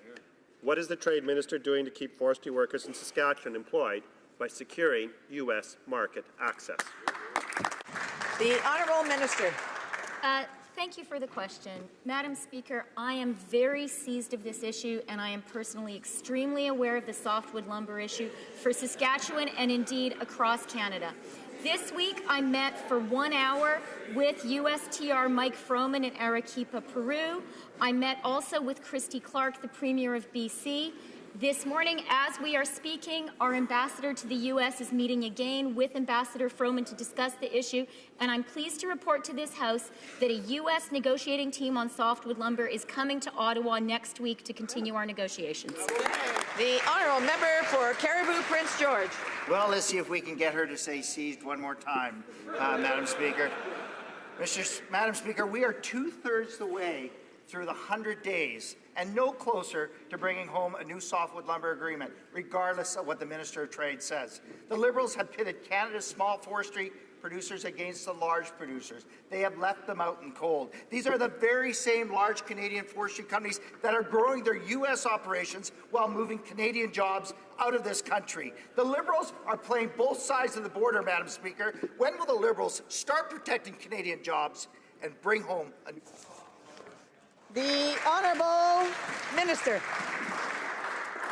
Speaker 14: What is the Trade Minister doing to keep forestry workers in Saskatchewan employed by securing U.S. market access?
Speaker 3: The Honourable Minister.
Speaker 24: Thank you for the question. Madam Speaker, I am very seized of this issue, and I am personally extremely aware of the softwood lumber issue for Saskatchewan and indeed across Canada. This week, I met for 1 hour with USTR Mike Froman in Arequipa, Peru. I met also with Christy Clark, the Premier of BC. This morning, as we are speaking, our ambassador to the U.S. is meeting again with Ambassador Froman to discuss the issue, and I'm pleased to report to this House that a U.S. negotiating team on softwood lumber is coming to Ottawa next week to continue our negotiations.
Speaker 3: The Honourable Member for Caribou Prince George.
Speaker 15: Well, let's see if we can get her to say seized one more time, Madam Speaker. Madam Speaker, we are two-thirds the way through the 100 days and no closer to bringing home a new softwood lumber agreement, regardless of what the Minister of Trade says. The Liberals have pitted Canada's small forestry producers against the large producers. They have left them out in cold. These are the very same large Canadian forestry companies that are growing their U.S. operations while moving Canadian jobs out of this country. The Liberals are playing both sides of the border, Madam Speaker. When will the Liberals start protecting Canadian jobs and bring home a new...
Speaker 3: The Honourable Minister.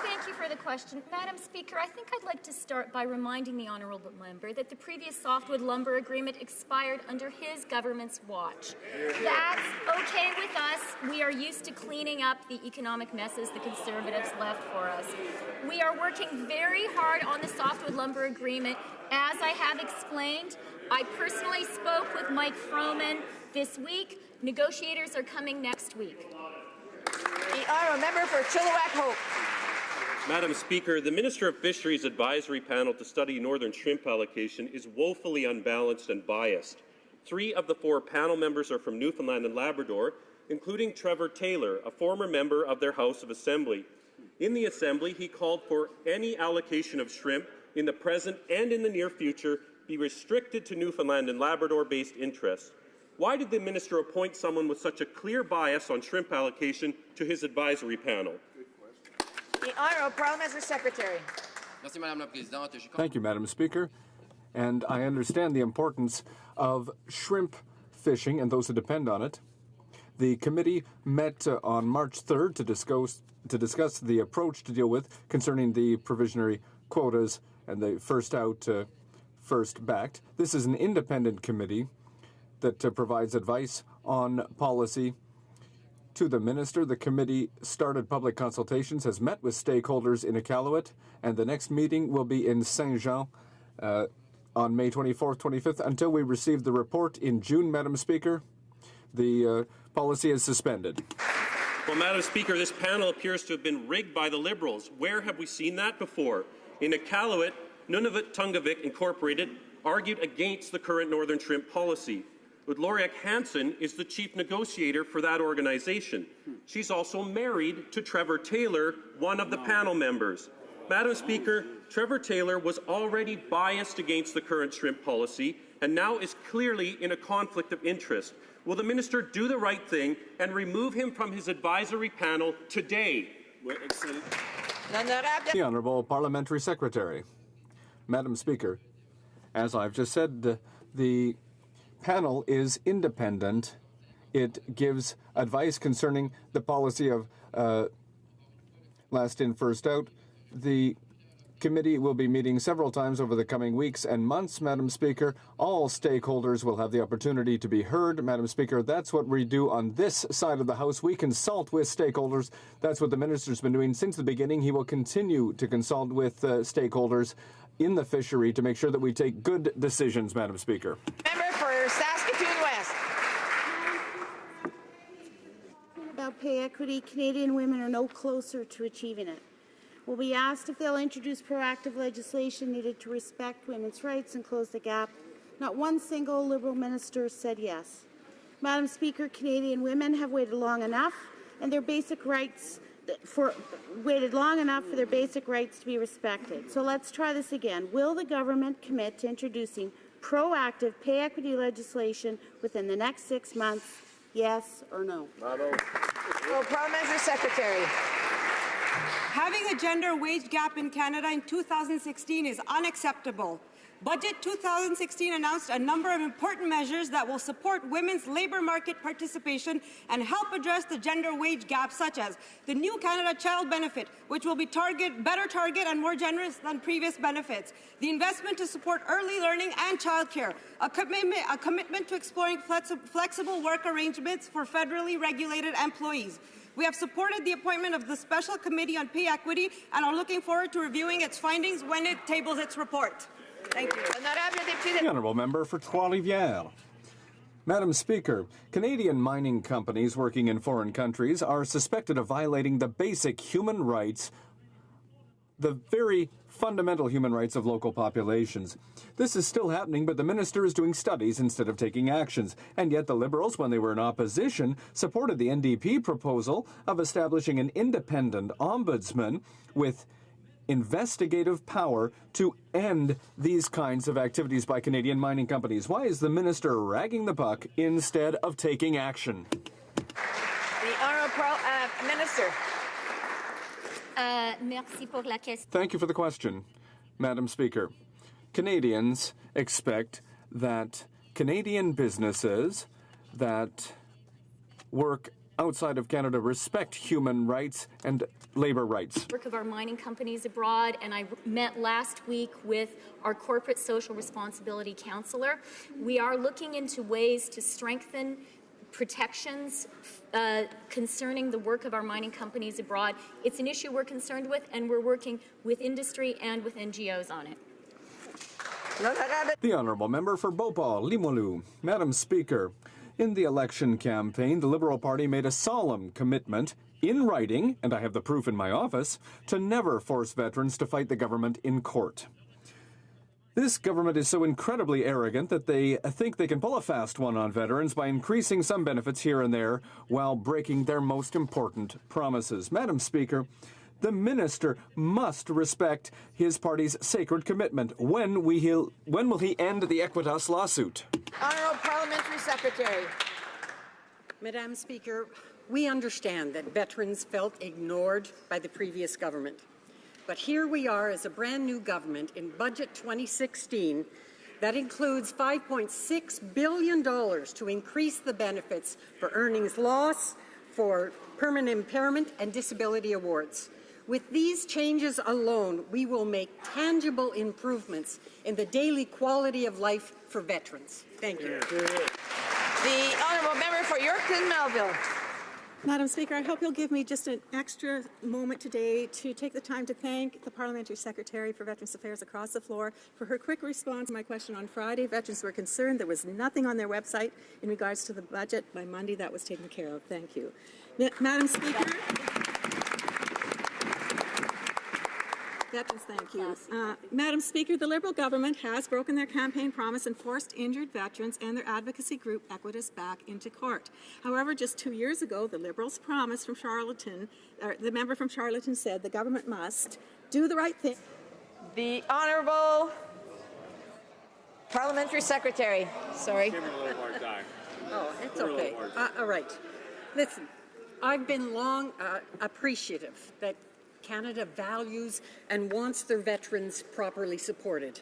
Speaker 24: Thank you for the question. Madam Speaker, I think I'd like to start by reminding the Honourable Member that the previous softwood lumber agreement expired under his government's watch. That's okay with us. We are used to cleaning up the economic messes the Conservatives left for us. We are working very hard on the softwood lumber agreement. As I have explained, I personally spoke with Mike Froman this week. Negotiators are coming next week.
Speaker 3: The Honourable Member for Chilliwack Hope.
Speaker 13: Madam Speaker, the Minister of Fisheries advisory panel to study northern shrimp allocation is woefully unbalanced and biased. 3 of the 4 panel members are from Newfoundland and Labrador, including Trevor Taylor, a former member of their House of Assembly. In the Assembly, he called for any allocation of shrimp in the present and in the near future be restricted to Newfoundland and Labrador-based interests. Why did the minister appoint someone with such a clear bias on shrimp allocation to his advisory panel?
Speaker 3: The Honourable Parliamentary Secretary.
Speaker 7: Thank you, Madam Speaker. And I understand the importance of shrimp fishing and those who depend on it. The committee met on March 3rd to discuss the approach to deal with concerning the provisionary quotas and the first out, first backed. This is an independent committee that provides advice on policy to the minister. The committee started public consultations, has met with stakeholders in Iqaluit, and the next meeting will be in Saint-Jean on May 24th, 25th. Until we receive the report in June, Madam Speaker, the policy is suspended.
Speaker 13: Well, Madam Speaker, this panel appears to have been rigged by the Liberals. Where have we seen that before? In Iqaluit, Nunavut Tungavik Incorporated argued against the current northern shrimp policy. Loriak Hansen is the chief negotiator for that organization. She's also married to Trevor Taylor, one of the panel members. Madam Speaker, Trevor Taylor was already biased against the current shrimp policy and now is clearly in a conflict of interest. Will the minister do the right thing and remove him from his advisory panel today?
Speaker 7: The Honourable Parliamentary Secretary. Madam Speaker, As I've just said, the panel is independent. It gives advice concerning the policy of last in, first out. The committee will be meeting several times over the coming weeks and months, Madam Speaker. All stakeholders will have the opportunity to be heard, Madam Speaker. That's what we do on this side of the House. We consult with stakeholders. That's what the minister's been doing since the beginning. He will continue to consult with stakeholders in the fishery to make sure that we take good decisions, Madam Speaker.
Speaker 3: Member for Saskatoon West.
Speaker 1: About pay equity, Canadian women are no closer to achieving it. Will be asked if they'll introduce proactive legislation needed to respect women's rights and close the gap. Not one single Liberal minister said yes. Madam Speaker, Canadian women have waited long enough and their basic rights for their basic rights to be respected. So let's try this again. Will the government commit to introducing proactive pay equity legislation within the next 6 months? Yes or no?
Speaker 3: Parliamentary Secretary.
Speaker 16: Having a gender wage gap in Canada in 2016 is unacceptable. Budget 2016 announced a number of important measures that will support women's labour market participation and help address the gender wage gap, such as the new Canada Child Benefit, which will be better target and more generous than previous benefits, the investment to support early learning and childcare, a commitment to exploring flexible work arrangements for federally regulated employees. We have supported the appointment of the Special Committee on Pay Equity and are looking forward to reviewing its findings when it tables its report. Thank you.
Speaker 7: The Honourable Member for Trois-Rivières. Madam Speaker, Canadian mining companies working in foreign countries are suspected of violating the basic human rights, the very fundamental human rights of local populations. This is still happening, but the minister is doing studies instead of taking actions. And yet the Liberals, when they were in opposition, supported the NDP proposal of establishing an independent ombudsman with investigative power to end these kinds of activities by Canadian mining companies. Why is the minister ragging the buck instead of taking action?
Speaker 3: The Honourable Minister.
Speaker 24: Merci pour la question.
Speaker 7: Thank you for the question, Madam Speaker. Canadians expect that Canadian businesses that work outside of Canada respect human rights and labour rights.
Speaker 24: Work of our mining companies abroad, and I met last week with our corporate social responsibility councillor. We are looking into ways to strengthen protections concerning the work of our mining companies abroad. It's an issue we're concerned with, and we're working with industry and with NGOs on it.
Speaker 7: The Honourable Member for Beauport-Limoilou. Madam Speaker, in the election campaign, the Liberal Party made a solemn commitment in writing, and I have the proof in my office, to never force veterans to fight the government in court. This government is so incredibly arrogant that they think they can pull a fast one on veterans by increasing some benefits here and there while breaking their most important promises. Madam Speaker, the minister must respect his party's sacred commitment. When will he end the Equitas lawsuit?
Speaker 3: Honourable Parliamentary Secretary.
Speaker 17: Madam Speaker, we understand that veterans felt ignored by the previous government. But here we are as a brand new government in Budget 2016 that includes $5.6 billion to increase the benefits for earnings loss, for permanent impairment and disability awards. With these changes alone, we will make tangible improvements in the daily quality of life for veterans. Thank you.
Speaker 3: The Honourable Member for Yorkton Melville.
Speaker 25: Madam Speaker, I hope you'll give me just an extra moment today to take the time to thank the Parliamentary Secretary for Veterans Affairs across the floor for her quick response to my question on Friday. Veterans were concerned. There was nothing on their website in regards to the budget. By Monday, that was taken care of. Thank you. Madam Speaker. Veterans, thank you. Madam Speaker, the Liberal government has broken their campaign promise and forced injured veterans and their advocacy group, Equitas, back into court. However, just 2 years ago, the Liberals' promise from Charlottetown, the member from Charlottetown said the government must do the right thing.
Speaker 3: The Honourable Parliamentary Secretary. Sorry.
Speaker 17: Give me a little more time. Oh, it's okay. All right. Listen, I've been long appreciative that Canada values and wants their veterans properly supported.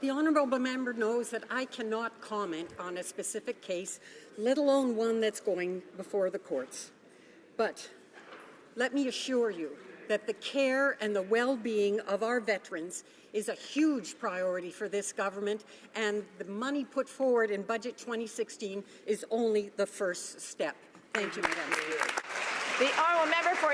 Speaker 17: The honourable member knows that I cannot comment on a specific case, let alone one that's going before the courts. But let me assure you that the care and the well-being of our veterans is a huge priority for this government, and the money put forward in Budget 2016 is only the first step. Thank you, Madam Speaker.
Speaker 3: The honourable member for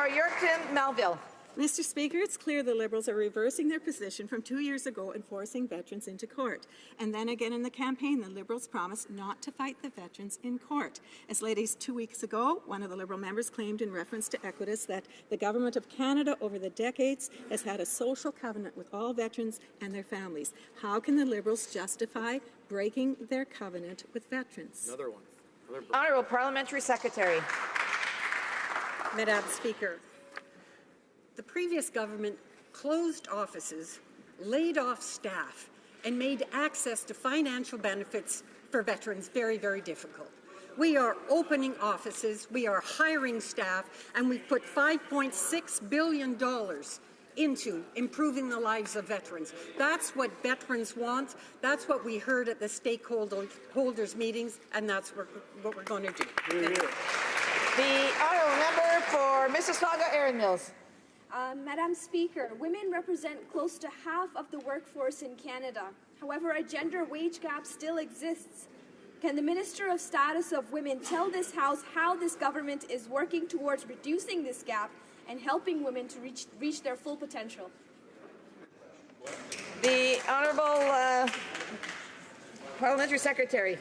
Speaker 3: Yorkton-Melville.
Speaker 4: Mr. Speaker, it's clear the Liberals are reversing their position from 2 years ago and forcing veterans into court. And then again in the campaign, the Liberals promised not to fight the veterans in court. As late as 2 weeks ago, one of the Liberal members claimed in reference to Equitas that the Government of Canada over the decades has had a social covenant with all veterans and their families. How can the Liberals justify breaking their covenant with veterans?
Speaker 12: Another one.
Speaker 3: Honourable Parliamentary Secretary.
Speaker 17: Madam Speaker, the previous government closed offices, laid off staff, and made access to financial benefits for veterans very, very difficult. We are opening offices, we are hiring staff, and we've put $5.6 billion into improving the lives of veterans. That's what veterans want. That's what we heard at the stakeholders meetings, and that's what we're going to do.
Speaker 3: The honourable member for Mississauga-Erin Mills.
Speaker 11: Madam Speaker, women represent close to half of the workforce in Canada. However, a gender wage gap still exists. Can the Minister of Status of Women tell this House how this government is working towards reducing this gap and helping women to reach their full potential?
Speaker 3: The Honourable Parliamentary Secretary.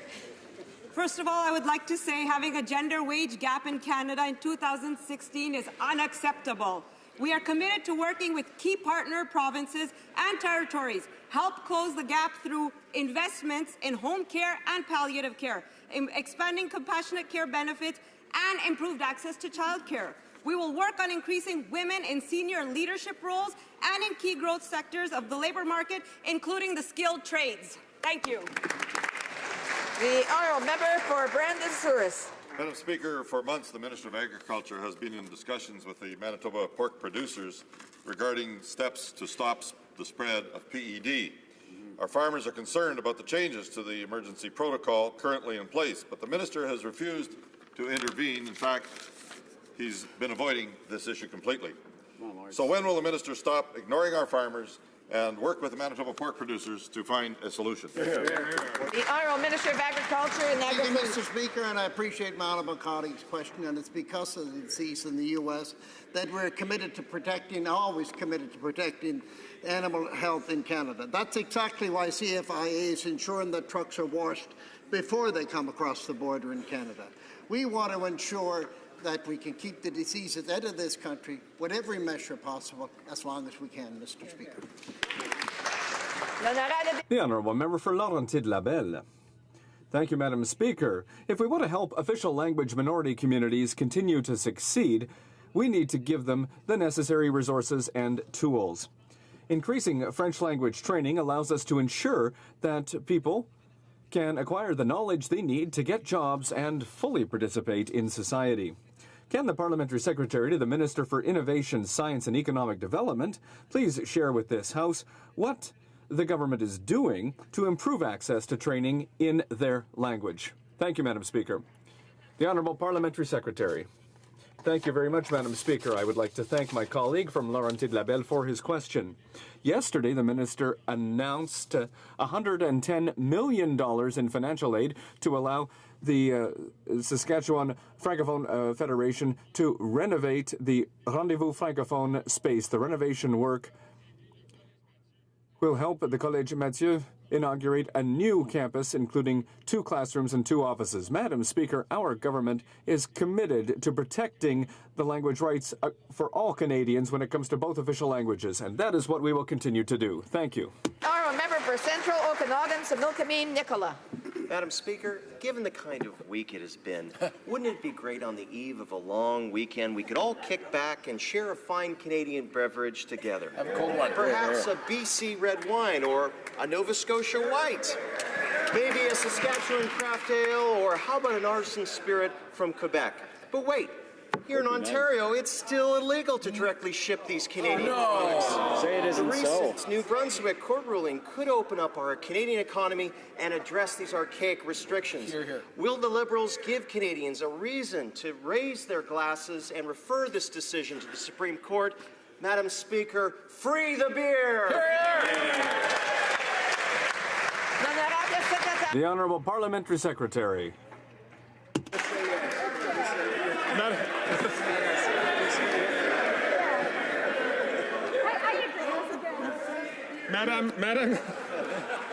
Speaker 16: First of all, I would like to say having a gender wage gap in Canada in 2016 is unacceptable. We are committed to working with key partner provinces and territories, help close the gap through investments in home care and palliative care, expanding compassionate care benefits, and improved access to childcare. We will work on increasing women in senior leadership roles and in key growth sectors of the labour market, including the skilled trades. Thank you.
Speaker 3: The honourable member for Brandon-Souris.
Speaker 18: Madam Speaker, for months the Minister of Agriculture has been in discussions with the Manitoba pork producers regarding steps to stop the spread of PED. Our farmers are concerned about the changes to the emergency protocol currently in place, but the Minister has refused to intervene. In fact, he's been avoiding this issue completely. So when will the Minister stop ignoring our farmers and work with the Manitoba pork producers to find a solution?
Speaker 3: The Honourable Minister of Agriculture and
Speaker 10: Thank you, Mr. Speaker, and I appreciate my honourable colleague's question, and it's because of the disease in the U.S. that we're committed to protecting, always committed to protecting animal health in Canada. That's exactly why CFIA is ensuring that trucks are washed before they come across the border in Canada. We want to ensure that we can keep the diseases out of this country with every measure possible as long as we can, Mr. Speaker.
Speaker 7: The Honourable Member for Laurentide-Labelle. Thank you, Madam Speaker. If we want to help official language minority communities continue to succeed, we need to give them the necessary resources and tools. Increasing French language training allows us to ensure that people can acquire the knowledge they need to get jobs and fully participate in society. Can the Parliamentary Secretary to the Minister for Innovation, Science and Economic Development please share with this House what the government is doing to improve access to training in their language? Thank you, Madam Speaker. The Honourable Parliamentary Secretary. Thank you very much, Madam Speaker. I would like to thank my colleague from Laurentide-Labelle for his question. Yesterday, the Minister announced $110 million in financial aid to allow the Saskatchewan Francophone Federation to renovate the Rendezvous Francophone space. The renovation work will help the Collège Mathieu inaugurate a new campus, including 2 classrooms and 2 offices. Madam Speaker, our government is committed to protecting the language rights for all Canadians when it comes to both official languages, and that is what we will continue to do. Thank you.
Speaker 3: Honourable member for Central Okanagan, Similkameen, Nicola.
Speaker 19: Madam Speaker, given the kind of week it has been, wouldn't it be great on the eve of a long weekend we could all kick back and share a fine Canadian beverage together?
Speaker 12: Have a cold one.
Speaker 19: Perhaps a BC red wine or a Nova Scotia white. Maybe a Saskatchewan craft ale, or how about an artisan spirit from Quebec? But wait, Here in Ontario, it's still illegal to directly ship these Canadian products.
Speaker 5: Say it isn't
Speaker 19: The
Speaker 5: so.
Speaker 19: recent New Brunswick court ruling could open up our Canadian economy and address these archaic restrictions.
Speaker 5: Hear, hear.
Speaker 19: Will the Liberals give Canadians a reason to raise their glasses and refer this decision to the Supreme Court? Madam Speaker, free the beer!
Speaker 7: The Honourable Parliamentary Secretary.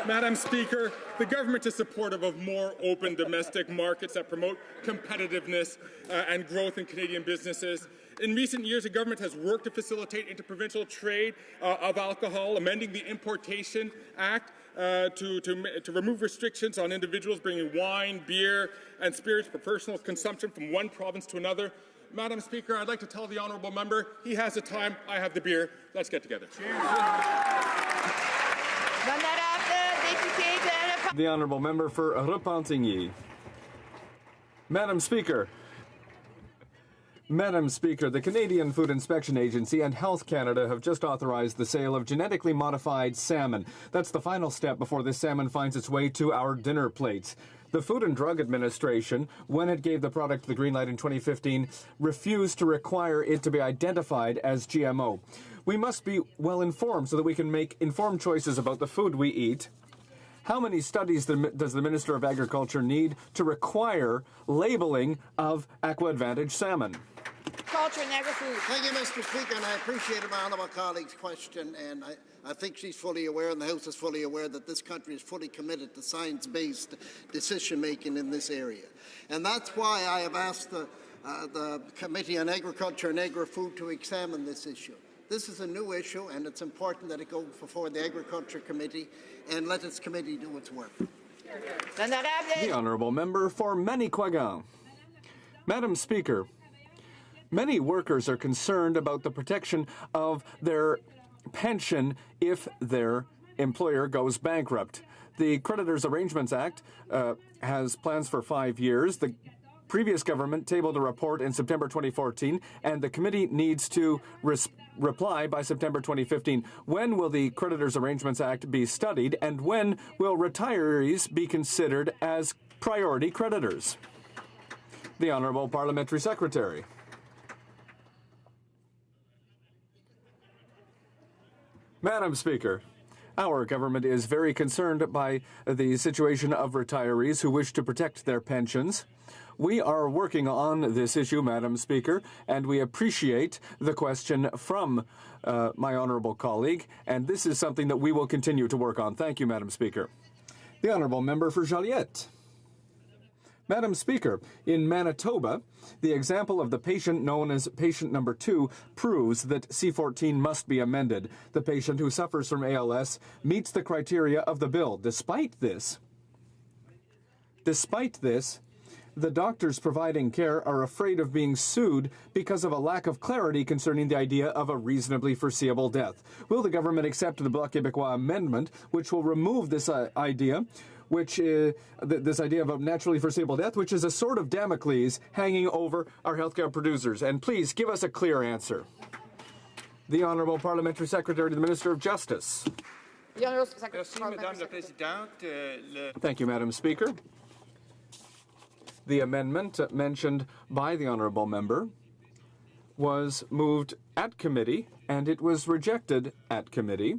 Speaker 6: Madam Speaker, the government is supportive of more open domestic markets that promote competitiveness and growth in Canadian businesses. In recent years, the government has worked to facilitate interprovincial trade of alcohol, amending the Importation Act to remove restrictions on individuals bringing wine, beer, and spirits for personal consumption from one province to another. Madam Speaker, I'd like to tell the honourable member he has the time, I have the beer. Let's get together.
Speaker 7: The Honourable Member for Repentigny. Madam Speaker, the Canadian Food Inspection Agency and Health Canada have just authorized the sale of genetically modified salmon. That's the final step before this salmon finds its way to our dinner plates. The Food and Drug Administration, when it gave the product the green light in 2015, refused to require it to be identified as GMO. We must be well informed so that we can make informed choices about the food we eat. How many studies does the Minister of Agriculture need to require labeling of Aqua Advantage salmon?
Speaker 3: Culture and agri-food.
Speaker 10: Thank you, Mr. Speaker, and I appreciate my honourable colleague's question, and I think she's fully aware, and the House is fully aware, that this country is fully committed to science-based decision-making in this area. And that's why I have asked the Committee on Agriculture and Agri-Food to examine this issue. This is a new issue, and it's important that it go before the Agriculture Committee and let its committee do its work.
Speaker 7: The Honourable Member for Manicouagan. Madam Speaker, many workers are concerned about the protection of their pension if their employer goes bankrupt. The Creditors Arrangements Act has plans for 5 years. The previous government tabled a report in September 2014, and the committee needs to reply by September 2015. When will the Creditors Arrangements Act be studied, and when will retirees be considered as priority creditors? The Honourable Parliamentary Secretary. Madam Speaker, our government is very concerned by the situation of retirees who wish to protect their pensions. We are working on this issue, Madam Speaker, and we appreciate the question from my honourable colleague, and this is something that we will continue to work on. Thank you, Madam Speaker. The Honourable Member for Joliette. Madam Speaker, in Manitoba, the example of the patient known as patient number 2 proves that C14 must be amended. The patient who suffers from ALS meets the criteria of the bill. Despite this, the doctors providing care are afraid of being sued because of a lack of clarity concerning the idea of a reasonably foreseeable death. Will the government accept the Bloc Québécois amendment, which will remove this idea, this idea of a naturally foreseeable death, which is a sword of Damocles hanging over our healthcare producers? And please give us a clear answer. The Honourable Parliamentary Secretary to the Minister of Justice. Thank you, Madam Speaker. The amendment mentioned by the Honourable Member was moved at committee, and it was rejected at committee.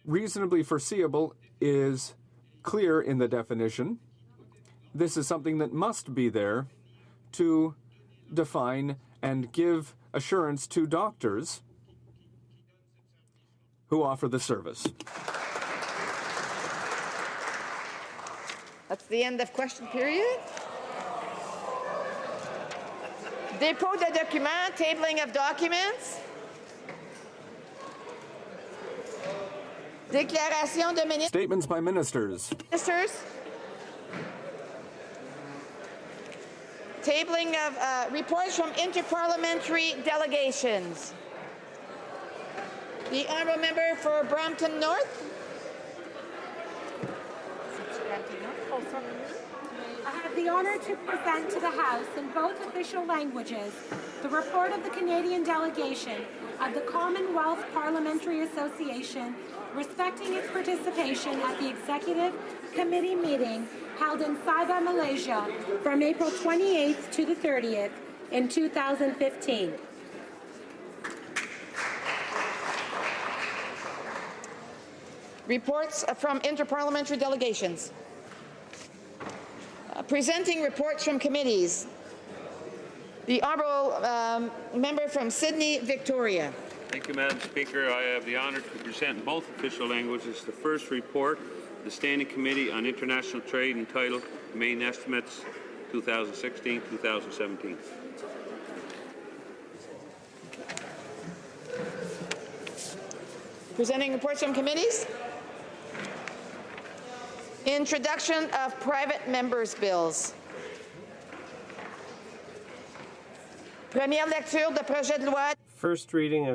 Speaker 7: Reasonably foreseeable is clear in the definition. This is something that must be there to define and give assurance to doctors who offer the service.
Speaker 3: That's the end of question period. Dépôt de documents, tabling of documents. Déclaration de ministres.
Speaker 7: Statements by ministers.
Speaker 3: Tabling of reports from interparliamentary delegations. The Honourable Member for Brampton North.
Speaker 5: honored to present to the House in both official languages the report of the Canadian delegation of the Commonwealth Parliamentary Association respecting its participation at the Executive Committee meeting held in Sabah, Malaysia from April 28th to the 30th in 2015.
Speaker 3: Reports from interparliamentary delegations. Presenting reports from committees. The Honourable Member from Sydney, Victoria.
Speaker 8: Thank you, Madam Speaker. I have the honour to present in both official languages the first report, the Standing Committee on International Trade, entitled Main Estimates 2016-2017.
Speaker 3: Presenting reports from committees. Introduction of private members' bills. Première lecture de projet de loi.
Speaker 20: First reading of